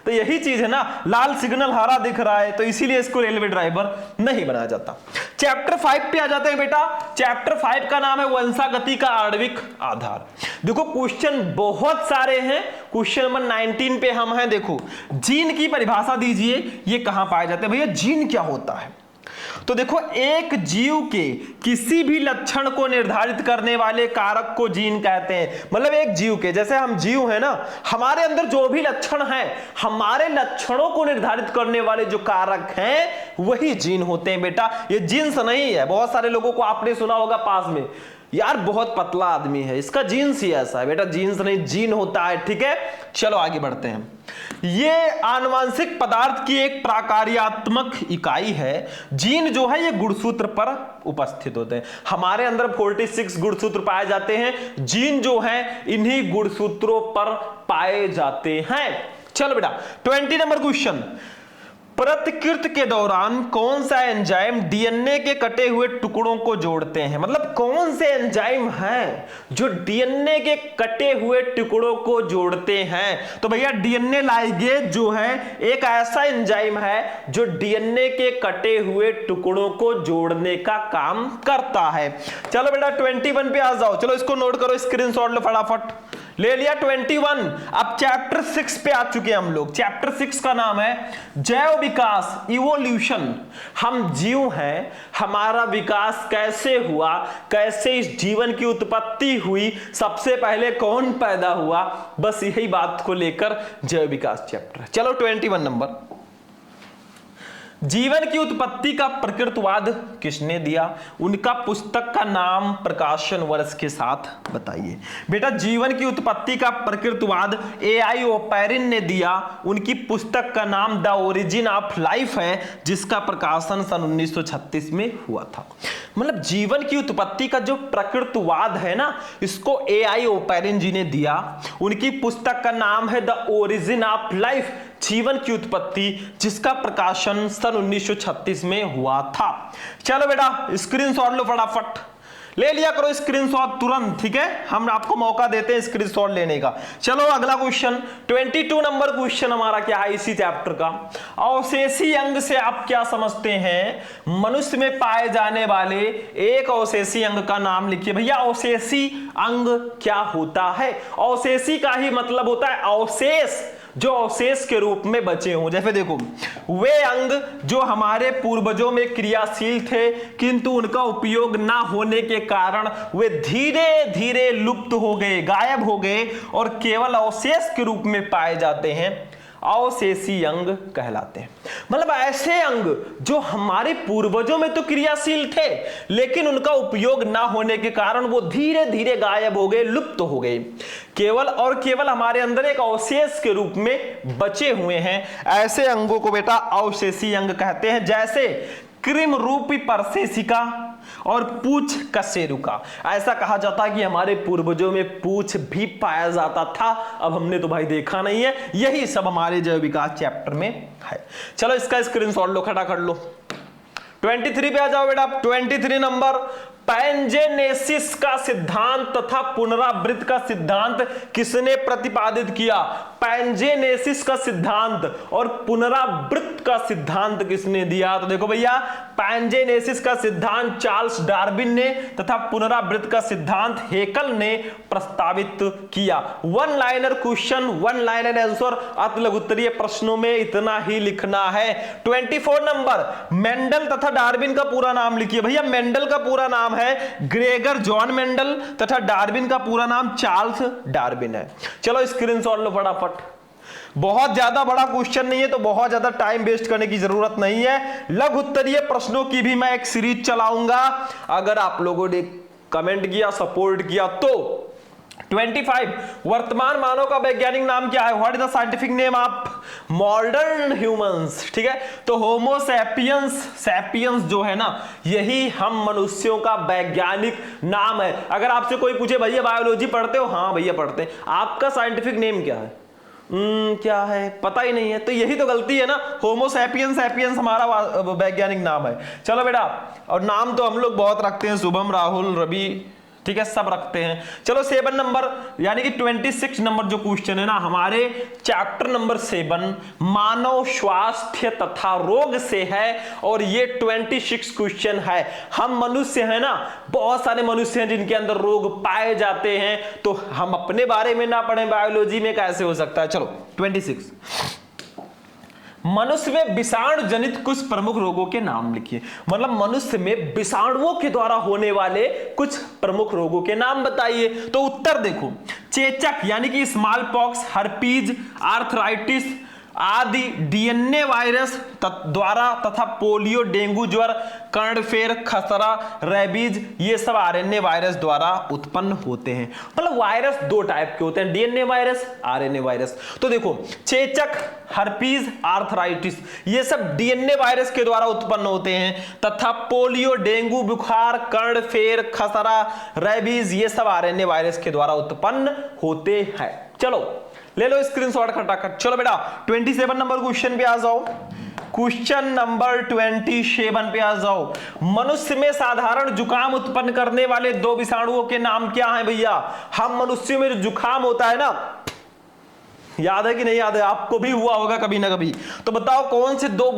तो यही चीज है ना, लाल सिग्नल हरा दिख रहा है, तो इसीलिए इसको रेलवे ड्राइवर नहीं बनाया जाता। चैप्टर 5 पे आ जाते हैं बेटा। चैप्टर 5 का नाम है वंशागति का आणविक आधार। देखो, क्वेश्चन बहुत सारे हैं। क्वेश्चन नंबर 19 पे हम हैं। देखो, जीन की परिभाषा दीजिए, ये कहां पाए जाते हैं? भैया जीन क्या होता है? तो देखो, एक जीव के किसी भी लक्षण को निर्धारित करने वाले कारक को जीन कहते हैं। मतलब एक जीव के, जैसे हम जीव है ना, हमारे अंदर जो भी लक्षण हैं, हमारे लक्षणों को निर्धारित करने वाले जो कारक हैं, वही जीन होते हैं बेटा। ये जीन्स नहीं है। बहुत सारे लोगों को आपने सुना होगा पास में, यार बहुत पतला आदमी है, इसका जीन्स ही ऐसा है। बेटा जीन्स नहीं, जीन होता है, ठीक है। चलो आगे बढ़ते हैं। ये आनुवंशिक पदार्थ की एक प्रकार्यात्मक इकाई है। जीन जो है ये गुणसूत्र पर उपस्थित होते हैं। हमारे अंदर 46 गुणसूत्र पाए जाते हैं, जीन जो है इन्हीं गुणसूत्रों पर पाए जाते हैं। चलो बेटा 20 नंबर क्वेश्चन, प्रतिकृति के दौरान कौन सा एंजाइम डीएनए के कटे हुए टुकड़ों को जोड़ते हैं? मतलब कौन से एंजाइम हैं जो डीएनए के कटे हुए टुकड़ों को जोड़ते हैं? तो भैया डीएनए लाइगेज जो है एक ऐसा एंजाइम है जो डीएनए के कटे हुए टुकड़ों को जोड़ने का काम करता है। चलो बेटा 21 पे आ जाओ। चलो इसको नोट करो, स्क्रीनशॉट लो फटाफट। ले लिया 21। अब चैप्टर 6 पे आ चुके हैं हम लोग। चैप्टर 6 का नाम है जैव विकास, इवोल्यूशन। हम जीव हैं, हमारा विकास कैसे हुआ, कैसे इस जीवन की उत्पत्ति हुई, सबसे पहले कौन पैदा हुआ, बस यही बात को लेकर जैव विकास चैप्टर। चलो 21 नंबर, जीवन की उत्पत्ति का प्रकृतवाद किसने दिया? उनका पुस्तक का नाम, प्रकाशन वर्ष के साथ बताइए। बेटा जीवन की उत्पत्ति का प्रकृतवाद A.I. ओपेरिन ने दिया। उनकी पुस्तक का नाम द ओरिजिन ऑफ लाइफ है, जिसका प्रकाशन सन 1936 में हुआ था। मतलब जीवन की उत्पत्ति का जो प्रकृतवाद है ना, इसको A.I. ओपेरिन जी ने दिया। उनकी पुस्तक का नाम है द ओरिजिन ऑफ लाइफ, जीवन की उत्पत्ति, जिसका प्रकाशन सन 1936 में हुआ था। चलो बेटा स्क्रीनशॉट लो फटाफट, ले लिया करो स्क्रीनशॉट तुरंत, ठीक है। हम आपको मौका देते हैं स्क्रीनशॉट लेने का। चलो अगला क्वेश्चन 22 नंबर क्वेश्चन हमारा क्या है इसी चैप्टर का। अवशेषी अंग से आप क्या समझते हैं? मनुष्य में पाए जाने वाले एक अवशेषी अंग का नाम लिखिए। भैया अवशेषी अंग क्या होता है? अवशेषी का ही मतलब होता है अवशेष, जो अवशेष के रूप में बचे हों। जैसे देखो वे अंग जो हमारे पूर्वजों में क्रियाशील थे, किंतु उनका उपयोग ना होने के कारण वे धीरे धीरे लुप्त हो गए, गायब हो गए और केवल अवशेष के रूप में पाए जाते हैं, अवशेषी अंग कहलाते हैं। मतलब ऐसे अंग जो हमारे पूर्वजों में तो क्रियाशील थे, लेकिन उनका उपयोग ना होने के कारण वो धीरे धीरे गायब हो गए, लुप्त हो गए, केवल और केवल हमारे अंदर एक अवशेष के रूप में बचे हुए हैं। ऐसे अंगों को बेटा अवशेषी अंग कहते हैं। जैसे कृमि रूपी परसेसिका और पूछ कशेरुका। ऐसा कहा जाता है कि हमारे पूर्वजों में पूछ भी पाया जाता था, अब हमने तो भाई देखा नहीं है। यही सब हमारे जैव विकास चैप्टर में है। चलो इसका स्क्रीनशॉट लो, खड़ा कर लो। 23 पे आ जाओ बेटा। 23 नंबर, पैंजेनेसिस का सिद्धांत तथा पुनरावृत्ति का सिद्धांत किसने प्रतिपादित किया? पैंजेनेसिस का सिद्धांत और पुनरावृत्ति का सिद्धांत किसने दिया? तो देखो भैया पैंजेनेसिस का सिद्धांत चार्ल्स डार्विन ने तथा पुनरावृत्ति का सिद्धांत हेकल ने प्रस्तावित किया। One liner question, one liner answer, अति लघुत्तरीय प्रश्नों में इतना ही लिखना है। 24 नंबर, मेंडल तथा डार्विन का पूरा नाम लिखिए। भैया मेंडल का पूरा नाम है ग्रेगर जॉन मेंडल तथा डार्विन का पूरा नाम चार्ल्स डार्विन है। चलो स्क्रीनशॉट लो फटाफट। बहुत ज्यादा बड़ा क्वेश्चन नहीं है, तो बहुत ज्यादा टाइम वेस्ट करने की जरूरत नहीं है। लघु उत्तरीय प्रश्नों की भी मैं एक सीरीज चलाऊंगा, अगर आप लोगों ने कमेंट किया, सपोर्ट किया तो। 25, वर्तमान मानव का वैज्ञानिक नाम क्या है? What is the scientific name of modern humans? ठीक है, तो होमो सैपियंस, सैपियंस जो है ना, यही हम मनुष्यों का वैज्ञानिक नाम है। अगर आपसे कोई पूछे भैया बायोलॉजी पढ़ते हो? हाँ भैया पढ़ते हैं। आपका साइंटिफिक नेम क्या है? क्या है? पता ही नहीं है, तो यही तो गलती है ना। होमो सैपियंस, सैपियंस हमारा वैज्ञानिक नाम है। चलो बेटा, और नाम तो हम लोग बहुत रखते हैं, शुभम, राहुल, रवि, ठीक है, सब रखते हैं। चलो 7 नंबर यानी कि 26 नंबर जो क्वेश्चन है ना हमारे चैप्टर नंबर 7 मानव स्वास्थ्य तथा रोग से है, और ये 26 क्वेश्चन है। हम मनुष्य है ना, बहुत सारे मनुष्य हैं जिनके अंदर रोग पाए जाते हैं, तो हम अपने बारे में ना पढ़ें बायोलॉजी में, कैसे हो सकता है? चलो 26, मनुष्य में विषाणु जनित कुछ प्रमुख रोगों के नाम लिखिए। मतलब मनुष्य में विषाणुओं के द्वारा होने वाले कुछ प्रमुख रोगों के नाम बताइए। तो उत्तर देखो, चेचक यानी कि स्मॉल पॉक्स, हर्पीज, आर्थराइटिस, आदि डीएनए वायरस द्वारा तथा पोलियो, डेंगू ज्वर, कर्णफेर, खसरा, रेबीज ये सब आरएनए वायरस द्वारा उत्पन्न होते हैं। मतलब वायरस दो टाइप के होते हैं, डीएनए वायरस, आरएनए वायरस। तो देखो चेचक, हर्पीज, आर्थराइटिस ये सब डीएनए वायरस के द्वारा उत्पन्न होते हैं तथा पोलियो, डेंगू बुखार, कर्णफेर, खसरा, रेबीज ये सब आरएनए वायरस के द्वारा उत्पन्न होते हैं। चलो ले लो स्क्रीनशॉट खटाखट। चलो बेटा 27 नंबर क्वेश्चन पे आ जाओ। क्वेश्चन नंबर 27 पे आ जाओ। मनुष्य में साधारण जुकाम उत्पन्न करने वाले दो विषाणुओं के नाम क्या हैं भैया? हम मनुष्यों में जो जुकाम होता है ना, याद है कि नहीं याद है? आपको भी हुआ होगा कभी ना कभी। तो बताओ कौन से दो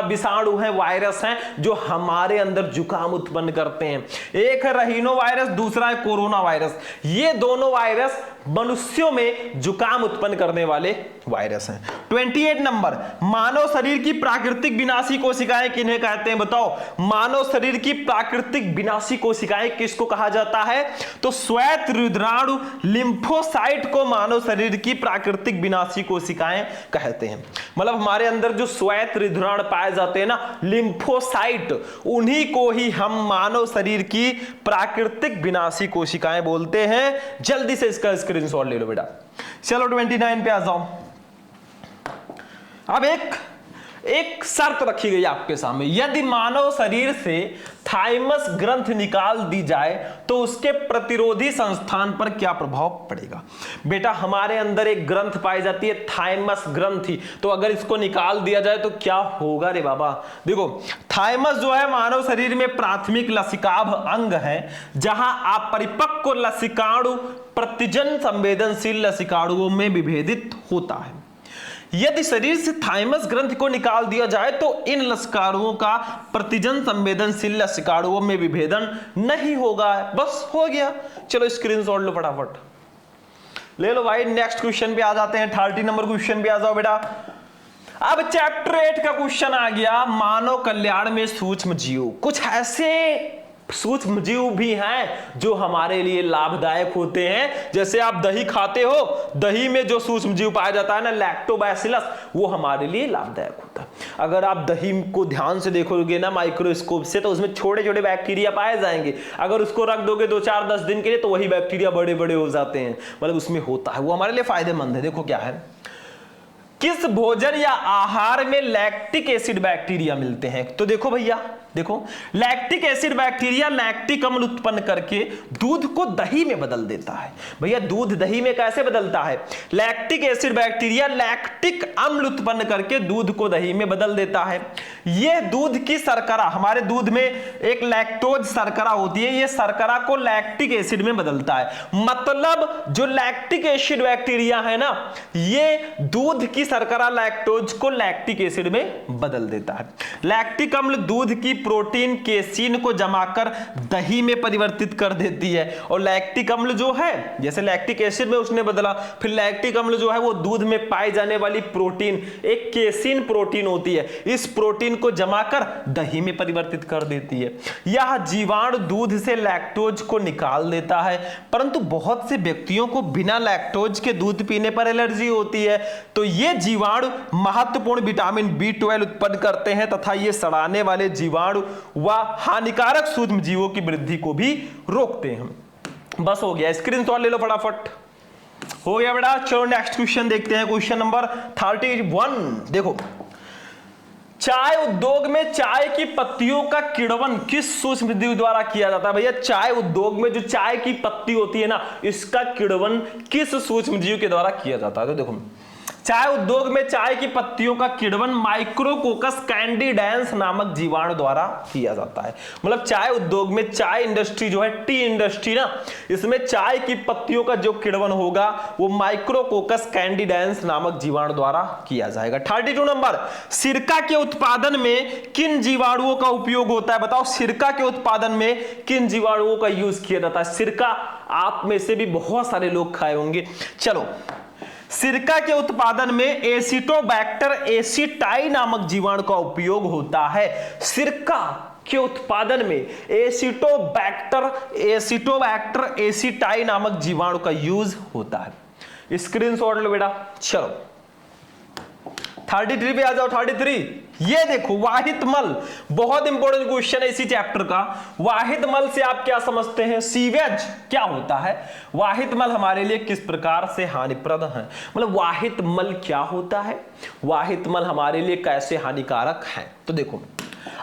विषाणु हैं, वायरस हैं जो हमारे अंदर जुकाम उत्पन्न करते हैं? एक है रहीनो वायरस, दूसरा है कोरोना वायरस। ये दोनों वायरस मनुष्यों में जुकाम उत्पन्न करने वाले वायरस हैं। 28 नंबर, मानव शरीर की प्राकृतिक विनाशी कोशिकाएं किन्हें कहते हैं? बताओ मानव शरीर की प्राकृतिक विनाशी कोशिकाएं किसको कहा जाता है? तो श्वेत रुधिराणु लिम्फोसाइट को मानव शरीर की प्राकृतिक विनाशी कोशिकाएं कहते हैं। मतलब हमारे अंदर जो श्वेत रुधिराणु पाए जाते हैं ना, लिम्फोसाइट, उन्हीं को ही हम मानव शरीर की प्राकृतिक विनाशी कोशिकाएं बोलते हैं। जल्दी से इसका स्क्रीनशॉट ले लो बेटा। चलो 29 पे आ जाओ। अब एक शर्त रखी गई आपके सामने, यदि मानव शरीर से थाइमस ग्रंथ निकाल दी जाए तो उसके प्रतिरोधी संस्थान पर क्या प्रभाव पड़ेगा? बेटा हमारे अंदर एक ग्रंथ पाई जाती है थाइमस ग्रंथि, तो अगर इसको निकाल दिया जाए तो क्या होगा रे बाबा? देखो थाइमस जो है मानव शरीर में प्राथमिक लसिकाभ अंग है, जहां अपरिपक्व लसिकाणु प्रतिजन संवेदनशील लसिकाणुओं में विभेदित होता है। यदि शरीर से थाइमस ग्रंथि को निकाल दिया जाए तो इन लसिकाणुओं का प्रतिजन संवेदनशील लसिकाणुओं में विभेदन नहीं होगा। बस हो गया। चलो स्क्रीनशॉट लो फटाफट, ले लो भाई। नेक्स्ट क्वेश्चन पे आ जाते हैं। 30 नंबर क्वेश्चन पे आ जाओ बेटा। अब चैप्टर 8 का क्वेश्चन आ गया, मानव कल्याण में सूक्ष्म जीव। कुछ ऐसे सूक्ष्म जीव भी हैं जो हमारे लिए लाभदायक होते हैं। जैसे आप दही खाते हो, दही में जो सूक्ष्म जीव पाया जाता है ना, लैक्टोबैसिलस, वो हमारे लिए लाभदायक होता है। अगर आप दही को ध्यान से देखोगे ना माइक्रोस्कोप से, तो उसमें छोटे छोटे बैक्टीरिया पाए जाएंगे। अगर उसको रख दोगे 2-4-10 दिन के लिए तो वही बैक्टीरिया बड़े बड़े हो जाते हैं। मतलब उसमें होता है, वो हमारे लिए फायदेमंद है। देखो क्या है, किस भोजन या आहार में लैक्टिक एसिड बैक्टीरिया मिलते हैं? तो देखो भैया, देखो लैक्टिक एसिड बैक्टीरिया लैक्टिक अम्ल उत्पन्न करके दूध को दही में बदल देता है। भैया दूध दही में कैसे बदलता है? लैक्टिक एसिड बैक्टीरिया लैक्टिक अम्ल उत्पन्न करके दूध को दही में बदल देता है। यह दूध की शर्करा, हमारे दूध में एक लैक्टोज शर्करा होती है, यह शर्करा को लैक्टिक एसिड में बदलता है। मतलब जो लैक्टिक एसिड बैक्टीरिया है ना, ये दूध की शर्करा लैक्टोज को लैक्टिक एसिड में बदल देता है। लैक्टिक अम्ल दूध की प्रोटीन केसीन को जमाकर दही में परिवर्तित कर देती है। और लैक्टिक अम्ल जो है, जैसे लैक्टिक एसिड में उसने बदला, फिर लैक्टिक अम्ल जो है वो दूध में पाई जाने वाली प्रोटीन, एक केसीन प्रोटीन होती है, इस प्रोटीन को जमाकर दही में परिवर्तित कर देती है। यह जीवाणु दूध से लैक्टोज को निकाल देता है, परंतु बहुत से व्यक्तियों को बिना लैक्टोज के दूध पीने पर एलर्जी होती है। तो ये जीवाणु महत्वपूर्ण विटामिन B12 उत्पन्न करते हैं तथा ये सड़ाने वाले जीवाणु व हानिकारक सूक्ष्म जीवों की वृद्धि को भी रोकते हैं। बस हो गया, स्क्रीनशॉट ले लो फटाफट। हो गया बेटा। चलो नेक्स्ट क्वेश्चन देखते हैं, क्वेश्चन नंबर 31। देखो, चाय उद्योग में चाय की पत्तियों का किण्वन किस सूक्ष्म जीव द्वारा किया जाता है? भैया चाय उद्योग में जो चाय की पत्ती होती है ना, इसका किण्वन किस सूक्ष्म जीव के द्वारा किया जाता है? तो देखो, चाय उद्योग में चाय की पत्तियों का किण्वन माइक्रोकोकस कैंडिडेंस नामक जीवाणु द्वारा किया जाता है। मतलब चाय उद्योग में, चाय इंडस्ट्री जो है, टी इंडस्ट्री ना, इसमें चाय की पत्तियों का जो किण्वन होगा वो माइक्रोकोकस कैंडिडेंस नामक जीवाणु द्वारा किया जाएगा। 32 नंबर, सिरका के उत्पादन में किन जीवाणुओं का उपयोग होता है? बताओ सिरका के उत्पादन में किन जीवाणुओं का यूज किया जाता है? सिरका आप में से भी बहुत सारे लोग खाए होंगे। चलो, सिरका के उत्पादन में एसिटोबैक्टर एसिटाई नामक जीवाणु का उपयोग होता है। सिरका के उत्पादन में एसिटोबैक्टर एसिटाई नामक जीवाणु का यूज होता है। स्क्रीनशॉट लो बेटा। चलो 33 पे आ जाओ। 33 ये देखो वाहित मल, बहुत इंपॉर्टेंट क्वेश्चन है इसी चैप्टर का। वाहित मल से आप क्या समझते हैं? सीवेज क्या होता है? वाहित मल हमारे लिए किस प्रकार से हानिप्रद है, मतलब वाहित मल क्या होता है, वाहित मल हमारे लिए कैसे हानिकारक है। तो देखो,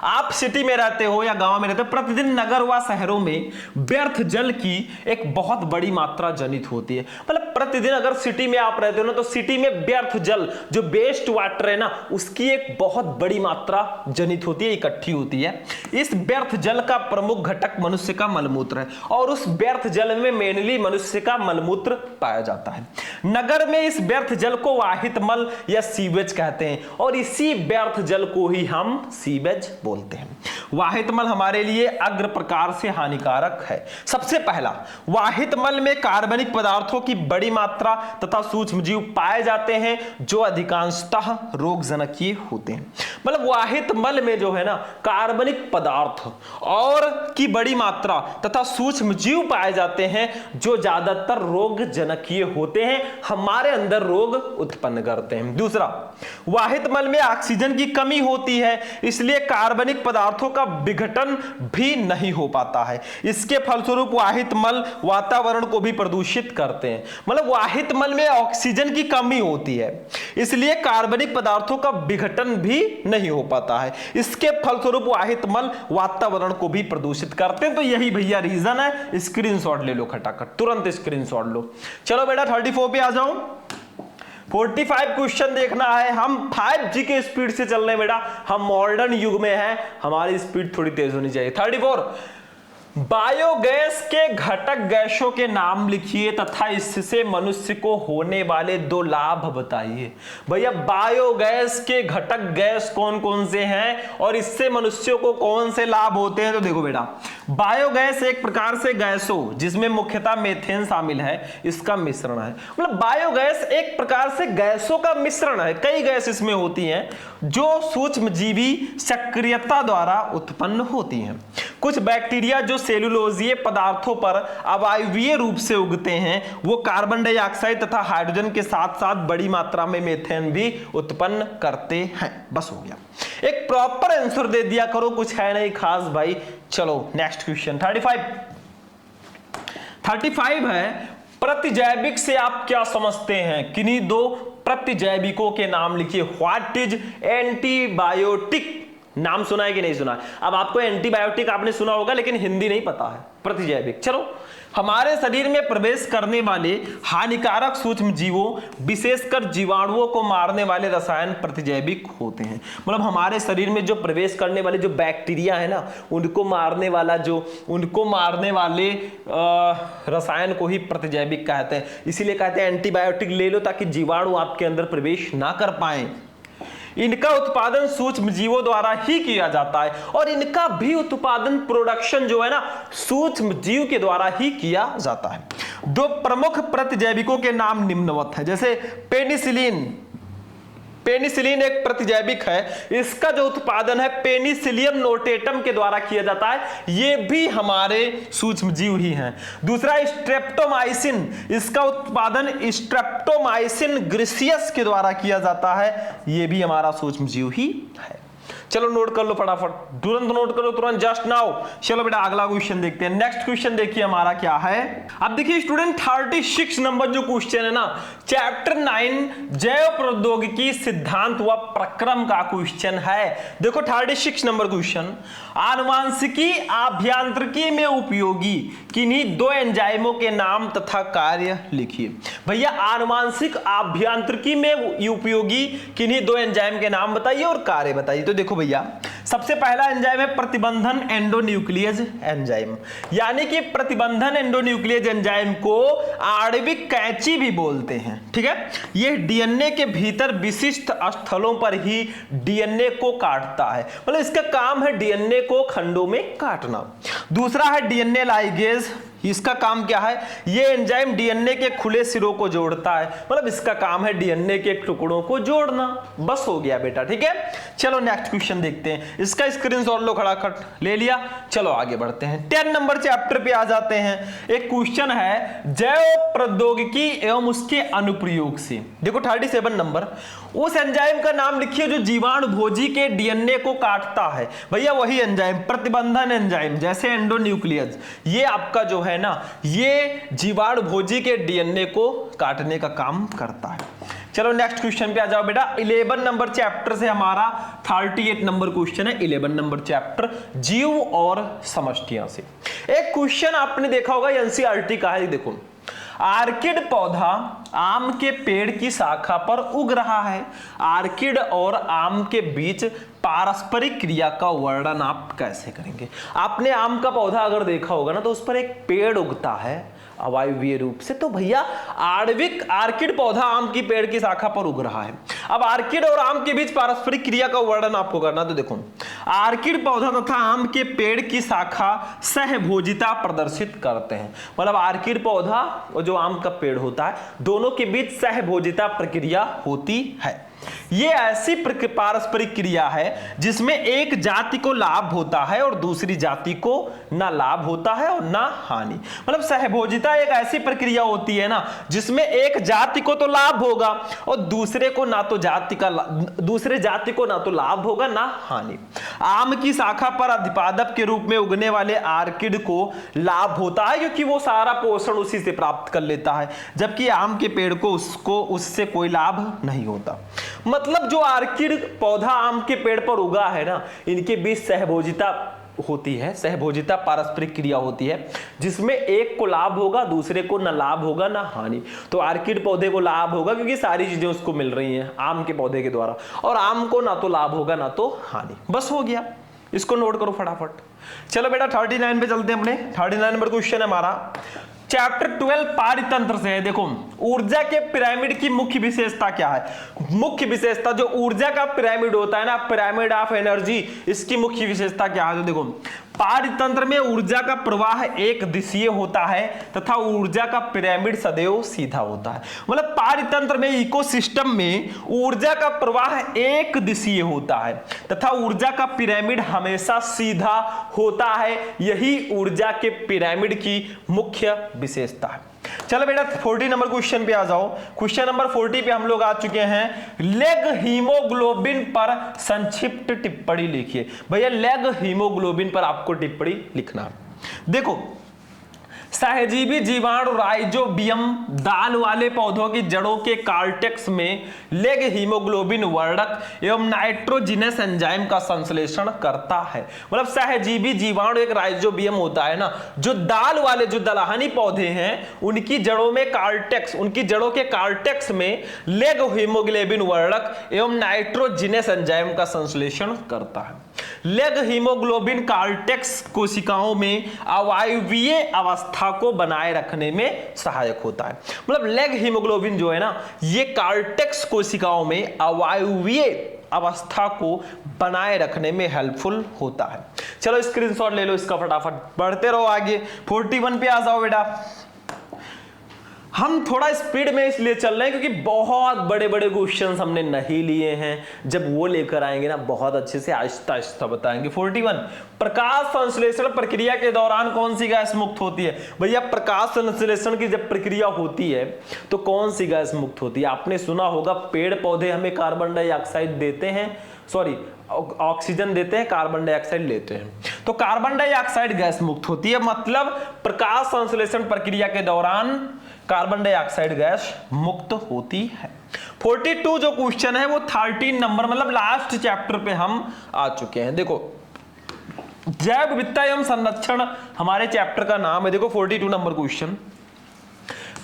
आप सिटी में रहते हो या गांव में रहते हो, प्रतिदिन नगर व शहरों में व्यर्थ जल की एक बहुत बड़ी मात्रा जनित होती है। मतलब प्रतिदिन अगर सिटी में आप रहते हो ना, तो सिटी में व्यर्थ जल जो वेस्ट वाटर है ना, उसकी एक बहुत बड़ी मात्रा जनित होती है, इकट्ठी होती है। इस व्यर्थ जल का प्रमुख घटक मनुष्य का मलमूत्र है, और उस व्यर्थ जल में मेनली मनुष्य का मलमूत्र पाया जाता है। नगर में इस व्यर्थ जल को वाहित मल या सीवेज कहते हैं, और इसी व्यर्थ जल को ही हम सीवेज बोलते हैं। वाहित मल हमारे लिए अग्र प्रकार से हानिकारक है। सबसे पहला, वाहित मल में कार्बनिक पदार्थों की बड़ी मात्रा तथा सूक्ष्मजीव पाए जाते हैं, जो अधिकांशतः रोगजनकीय होते हैं। मतलब वाहित मल में जो है ना, कार्बनिक पदार्थ और की बड़ी मात्रा तथा सूक्ष्मजीव पाए जाते हैं, जो ज्यादातर रोगजनकीय होते हैं, हमारे अंदर रोग उत्पन्न करते हैं। दूसरा, वाहित मल में ऑक्सीजन की कमी होती है, इसलिए कार्बनिक पदार्थों का विघटन भी नहीं हो पाता है। इसके फलस्वरूप वाहित मल वातावरण को भी प्रदूषित करते हैं। मतलब वाहित मल में ऑक्सीजन की कमी होती है, इसलिए कार्बनिक पदार्थों का विघटन भी नहीं हो पाता है। इसके फलस्वरूप वाहित मल वातावरण को भी प्रदूषित करते हैं। तो यही भैया रीजन है। स्क्रीनशॉट ले लो, खटाखट तुरंत स्क्रीनशॉट लो। चलो बेटा 34 पे आ जाओ। 45 क्वेश्चन देखना है। हम 5G के स्पीड से चल रहे हैं बेटा, हम मॉडर्न युग में हैं, हमारी स्पीड थोड़ी तेज होनी चाहिए। 34, बायोगैस के घटक गैसों के नाम लिखिए तथा इससे मनुष्य को होने वाले 2 लाभ बताइए। भैया बायोगैस के घटक गैस कौन कौन से हैं और इससे मनुष्यों को कौन से लाभ होते हैं? तो देखो बेटा, बायोगैस एक प्रकार से गैसों, जिसमें मुख्यतः मीथेन शामिल है, इसका मिश्रण है। मतलब बायोगैस एक प्रकार से गैसों का मिश्रण है। कई गैस इसमें होती हैं जो सूक्ष्मजीवी सक्रियता द्वारा उत्पन्न होती हैं। कुछ बैक्टीरिया जो सेलुलोजीय पदार्थों पर अवायवीय रूप से उगते हैं, वो कार्बन डाइऑक्साइड तथा हाइड्रोजन के साथ साथ बड़ी मात्रा में मीथेन भी उत्पन्न करते हैं। बस हो गया, एक प्रॉपर आंसर दे दिया करो, कुछ है नहीं खास भाई। चलो नेक्स्ट क्वेश्चन 35 है, प्रतिजैविक से आप क्या समझते हैं? किन्हीं 2 प्रतिजैविकों के नाम लिखिए। What is antibiotic? नाम सुना है कि नहीं सुना है? अब आपको एंटीबायोटिक आपने सुना होगा, लेकिन हिंदी नहीं पता है। प्रतिजैविक, चलो, हमारे शरीर में प्रवेश करने वाले हानिकारक सूक्ष्म जीवों, विशेषकर जीवाणुओं को मारने वाले रसायन प्रतिजैविक होते हैं। मतलब हमारे शरीर में जो प्रवेश करने वाले जो बैक्टीरिया है ना, उनको मारने वाले रसायन को ही प्रतिजैविक कहते हैं। इसीलिए कहते हैं एंटीबायोटिक ले लो, ताकि जीवाणु आपके अंदर प्रवेश ना कर पाए। इनका उत्पादन सूक्ष्म जीवों द्वारा ही किया जाता है, और इनका भी उत्पादन, प्रोडक्शन जो है ना, सूक्ष्म जीव के द्वारा ही किया जाता है। 2 प्रमुख प्रतिजैविकों के नाम निम्नवत है। जैसे पेनिसिलिन एक प्रतिजैविक है, इसका जो उत्पादन है पेनिसिलियम नोटेटम के द्वारा किया जाता है, ये भी हमारे सूक्ष्मजीव ही हैं। दूसरा स्ट्रेप्टोमाइसिन, इसका उत्पादन स्ट्रेप्टोमाइसिन ग्रिसियस के द्वारा किया जाता है, ये भी हमारा सूक्ष्मजीव ही है। चलो नोट कर लो फटाफट, तुरंत नोट करो, तुरंत, जस्ट नाउ। चलो बेटा अगला क्वेश्चन देखते हैं। नेक्स्ट क्वेश्चन देखिए हमारा क्या है। अब देखिए स्टूडेंट, 36 नंबर जो क्वेश्चन है ना, चैप्टर 9 जैव प्रौद्योगिकी सिद्धांत व प्रक्रम का क्वेश्चन है। देखो 36 नंबर क्वेश्चन, आनुवांशिकी अभियांत्रिकी में उपयोगी किन्हीं 2 एंजाइमों के नाम तथा कार्य लिखिए। भैया आनुवांशिक अभियांत्रिकी में उपयोगी किन्हीं 2 एंजाइम के नाम बताइए और कार्य बताइए। तो देखो भैया, सबसे पहला एंजाइम है प्रतिबंधन एंडोन्यूक्लियेज एंजाइम, यानी कि प्रतिबंधन एंडोन्यूक्लियेज एंजाइम को आणविक कैंची भी बोलते हैं। ठीक है, यह डीएनए के भीतर विशिष्ट स्थलों पर ही डीएनए को काटता है। मतलब इसका काम है डीएनए को खंडों में काटना। दूसरा है डीएनए लाइगेज, इसका काम क्या है, ये एंजाइम डीएनए के खुले सिरों को जोड़ता है, मतलब इसका काम है डीएनए के टुकड़ों को जोड़ना। बस हो गया बेटा, ठीक है। चलो नेक्स्ट क्वेश्चन देखते हैं, इसका स्क्रीनशॉट लो, खड़ाखट ले लिया। चलो आगे बढ़ते हैं, 10 नंबर चैप्टर पे आ जाते हैं। एक क्वेश्चन है जैव प्रौद्योगिकी एवं उसके अनुप्रयोग से। देखो 37 नंबर, उस एंजाइम का नाम लिखिए जो जीवाणु भोजी के डीएनए को काटता है। भैया वही एंजाइम, प्रतिबंधन एंजाइम, जैसे एंडोन्यूक्लियस, ये आपका जो है ना, ये जीवाणु भोजी के डीएनए को काटने का काम करता है। चलो नेक्स्ट क्वेश्चन पे आ जाओ बेटा, 11 नंबर चैप्टर से हमारा 38 नंबर क्वेश्चन है। 11 नंबर चैप्टर जीव और समष्टियां से एक क्वेश्चन आपने देखा होगा, एनसीईआरटी का है। देखो, आर्किड पौधा आम के पेड़ की शाखा पर उग रहा है। आर्किड और आम के बीच पारस्परिक क्रिया का वर्णन आप कैसे करेंगे? आपने आम का पौधा अगर देखा होगा ना, तो उस पर एक पेड़ उगता है अवायवीय रूप से, तो भैया आणविक आर्किड पौधा आम की पेड़ की शाखा पर उग रहा है। अब आर्किड और आम के बीच पारस्परिक क्रिया का वर्णन आपको करना, तो देखो, आर्किड पौधा तथा आम के पेड़ की शाखा सहभोजिता प्रदर्शित करते हैं। मतलब आर्किड पौधा और जो आम का पेड़ होता है, दोनों के बीच सहभोजिता प्रक्रिया होती है। ये ऐसी पारस्परिक क्रिया है जिसमें एक जाति को लाभ होता है और दूसरी जाति को ना लाभ होता है और ना हानि। मतलब सहभोजिता एक ऐसी प्रक्रिया होती है ना, जिसमें एक जाति को तो लाभ होगा और दूसरे को ना तो दूसरे जाति को ना तो लाभ होगा ना हानि। आम की शाखा पर अधिपादप के रूप में उगने वाले आर्किड को लाभ होता है, क्योंकि वो सारा पोषण उसी से प्राप्त कर लेता है, जबकि आम के पेड़ को उससे कोई लाभ नहीं होता। मतलब जो आर्किड पौधा आम के पेड़ पर उगा है ना, इनके बीच सहभोजिता होती है, सहभोजिता पारस्परिक क्रिया होती है, जिसमें एक को लाभ होगा, दूसरे को ना लाभ होगा ना हानि। तो आर्किड पौधे को लाभ होगा क्योंकि सारी चीजें उसको मिल रही हैं आम के पौधे के द्वारा, और आम को ना तो लाभ होगा ना तो हानि। बस हो गया, इसको नोट करो फटाफट। चलो बेटा 39 पे चलते हैं अपने। 39 नंबर क्वेश्चन है हमारा, चैप्टर 12 पारितंत्र से है। देखो, ऊर्जा के पिरामिड की मुख्य विशेषता क्या है? मुख्य विशेषता जो ऊर्जा का पिरामिड होता है ना, पिरामिड ऑफ एनर्जी, इसकी मुख्य विशेषता क्या है? तो देखो, पारितंत्र में ऊर्जा का प्रवाह एक दिशीय होता है तथा ऊर्जा का पिरामिड सदैव सीधा होता है। मतलब पारितंत्र में, इकोसिस्टम में ऊर्जा का प्रवाह एक दिशीय होता है तथा ऊर्जा का पिरामिड हमेशा सीधा होता है। यही ऊर्जा के पिरामिड की मुख्य विशेषता है। चलो बेटा 40 नंबर क्वेश्चन पे आ जाओ। क्वेश्चन नंबर 40 पे हम लोग आ चुके हैं। लेग हीमोग्लोबिन पर संक्षिप्त टिप्पणी लिखिए। भैया लेग हीमोग्लोबिन पर आपको टिप्पणी लिखना। देखो, सहजीवी जीवाणु राइजोबियम दाल वाले पौधों की जड़ों के कार्टेक्स में लेग हीमोग्लोबिन वर्णक एवं नाइट्रोजिनस एंजाइम का संश्लेषण करता है। मतलब सहजीवी जीवाणु एक राइजोबियम होता है ना, जो दाल वाले, जो दलहनी पौधे हैं, उनकी जड़ों में कार्टेक्स, उनकी जड़ों के कार्टेक्स में लेग हीमोग्लोबिन वर्णक एवं नाइट्रोजिनस एंजाइम का संश्लेषण करता है। लेग हीमोग्लोबिन कार्टेक्स कोशिकाओं में अवायवीय अवस्था को बनाए रखने में सहायक होता है। मतलब लेग हीमोग्लोबिन जो है ना, ये कार्टेक्स कोशिकाओं में अवायवीय अवस्था को बनाए रखने में हेल्पफुल होता है। चलो स्क्रीनशॉट ले लो इसका फटाफट, बढ़ते रहो आगे। 41 पे आ जाओ बेटा। हम थोड़ा स्पीड में इसलिए चल रहे हैं क्योंकि बहुत बड़े बड़े क्वेश्चंस हमने नहीं लिए हैं। जब वो लेकर आएंगे ना, बहुत अच्छे से आहिस्ता आहिस्ता बताएंगे। 41, प्रकाश संश्लेषण प्रक्रिया के दौरान कौन सी गैस मुक्त होती है? भैया प्रकाश संश्लेषण की जब प्रक्रिया होती है तो कौन सी गैस मुक्त होती है? आपने सुना होगा, पेड़ पौधे हमें कार्बन डाइऑक्साइड देते हैं, सॉरी ऑक्सीजन देते हैं, कार्बन डाइऑक्साइड लेते हैं, तो कार्बन डाइऑक्साइड गैस मुक्त होती है। मतलब प्रकाश संश्लेषण प्रक्रिया के दौरान कार्बन डाइऑक्साइड गैस मुक्त होती है। 42 जो क्वेश्चन है वो 13 नंबर, मतलब लास्ट चैप्टर पे हम आ चुके हैं। देखो, जैव विविधता एवं संरक्षण हमारे चैप्टर का नाम है। देखो 42 नंबर क्वेश्चन,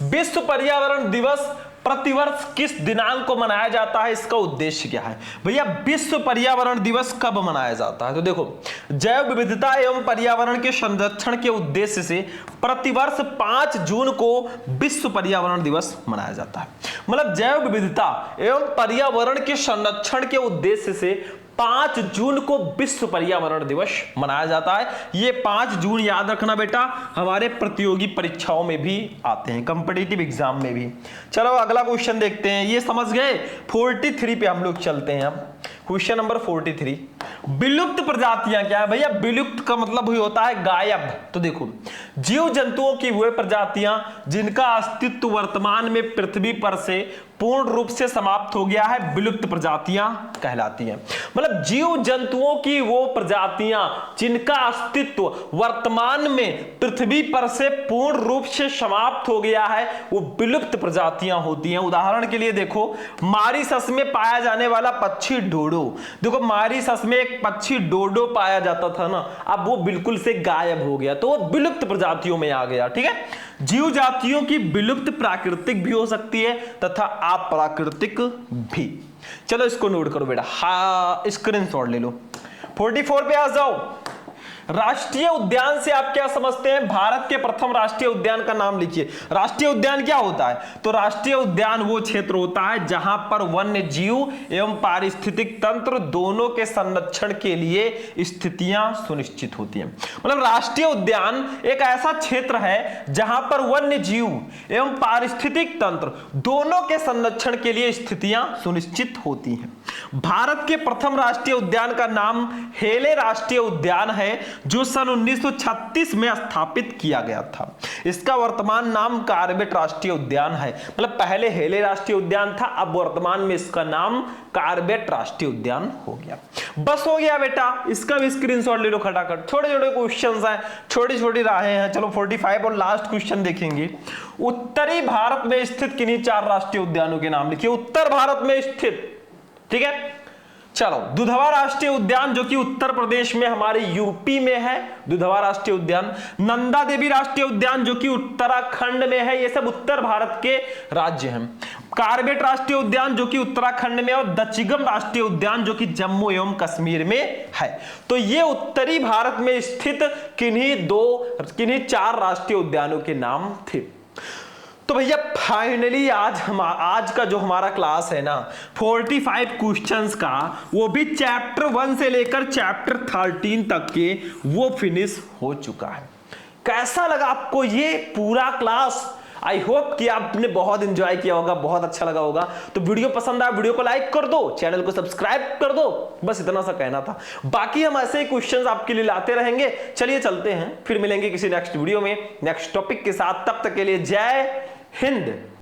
विश्व पर्यावरण दिवस प्रतिवर्ष किस दिनांक को मनाया जाता है? इसका उद्देश्य क्या है? भैया विश्व पर्यावरण दिवस कब मनाया जाता है? तो देखो, जैव विविधता एवं पर्यावरण के संरक्षण के उद्देश्य से प्रतिवर्ष 5 जून को विश्व पर्यावरण दिवस मनाया जाता है। मतलब जैव विविधता एवं पर्यावरण के संरक्षण के उद्देश्य से 5 जून को विश्व पर्यावरण दिवस मनाया जाता है। ये 5 जून याद रखना बेटा, हमारे प्रतियोगी परीक्षाओं में भी आते हैं, कंपिटिटिव एग्जाम में भी। चलो अगला क्वेश्चन देखते हैं, ये समझ गए। 43 पे हम लोग चलते हैं। अब क्वेश्चन नंबर 43, विलुप्त प्रजातियां क्या है भैया? विलुप्त का मतलब ही होता है गायब। तो देखो, जीव जंतुओं की वे प्रजातियां जिनका अस्तित्व वर्तमान में पृथ्वी पर से पूर्ण रूप से समाप्त हो गया है, विलुप्त प्रजातियां कहलाती हैं। मतलब जीव जंतुओं की वो प्रजातियां जिनका अस्तित्व वर्तमान में पृथ्वी पर से पूर्ण रूप से समाप्त हो गया है, वो विलुप्त प्रजातियां होती हैं। उदाहरण के लिए देखो, मॉरीशस में पाया जाने वाला पक्षी डोडो। देखो मॉरीशस में एक पक्षी डोडो पाया जाता था ना, अब वो बिल्कुल से गायब हो गया, तो वो विलुप्त प्रजातियों में आ गया। ठीक है, जीव जातियों की विलुप्त प्राकृतिक भी हो सकती है तथा अप्राकृतिक भी। चलो इसको नोट करो बेटा, हाँ स्क्रीनशॉट ले लो। 44 पे आ जाओ। राष्ट्रीय उद्यान से आप क्या समझते हैं? भारत के प्रथम राष्ट्रीय उद्यान का नाम लिखिए। राष्ट्रीय उद्यान क्या होता है? तो राष्ट्रीय उद्यान वो क्षेत्र होता है जहां पर वन्य जीव एवं पारिस्थितिक तंत्र दोनों के संरक्षण के लिए स्थितियां सुनिश्चित होती हैं। मतलब राष्ट्रीय उद्यान एक ऐसा क्षेत्र है जहां पर वन्य जीव एवं पारिस्थितिक तंत्र दोनों के संरक्षण के लिए स्थितियां सुनिश्चित होती हैं। भारत के प्रथम राष्ट्रीय उद्यान का नाम हेले राष्ट्रीय उद्यान है, जो सन 1936 में स्थापित किया गया था। इसका वर्तमान नाम कार्बेट राष्ट्रीय उद्यान है। मतलब पहले हेले राष्ट्रीय उद्यान था, अब वर्तमान में इसका नाम कार्बेट राष्ट्रीय उद्यान हो गया। बस हो गया बेटा, इसका भी स्क्रीनशॉट ले लो खटाखट। छोटे छोटे क्वेश्चंस हैं, छोटी छोटी राहें हैं। चलो 45 और लास्ट क्वेश्चन देखेंगे। उत्तरी भारत में स्थित किन्हीं 4 राष्ट्रीय उद्यानों के नाम लिखिए। उत्तर भारत में स्थित, ठीक है। चलो, दुधवा राष्ट्रीय उद्यान जो कि उत्तर प्रदेश में हमारे यूपी में है, दुधवा राष्ट्रीय उद्यान। नंदा देवी राष्ट्रीय उद्यान जो कि उत्तराखंड में है, ये सब उत्तर भारत के राज्य हैं। कार्बेट राष्ट्रीय उद्यान जो कि उत्तराखंड में, और दचिगम राष्ट्रीय उद्यान जो कि जम्मू एवं कश्मीर में है। तो ये उत्तरी भारत में स्थित किन्हीं 4 राष्ट्रीय उद्यानों के नाम थे। तो भैया फाइनली आज का जो हमारा क्लास है ना, 45 क्वेश्चंस का, वो भी चैप्टर 1 से लेकर चैप्टर 13 तक के वो फिनिश हो चुका है। कैसा लगा आपको ये पूरा क्लास? आई होप कि आपने बहुत एंजॉय किया होगा, बहुत अच्छा लगा होगा। तो वीडियो पसंद आया, वीडियो को लाइक कर दो, चैनल को सब्सक्राइब कर दो। बस इतना सा कहना था। बाकी हम ऐसे ही क्वेश्चंस आपके लिए लाते रहेंगे। चलिए चलते हैं, फिर मिलेंगे किसी नेक्स्ट वीडियो में नेक्स्ट टॉपिक के साथ। तब तक के लिए जय हिंद।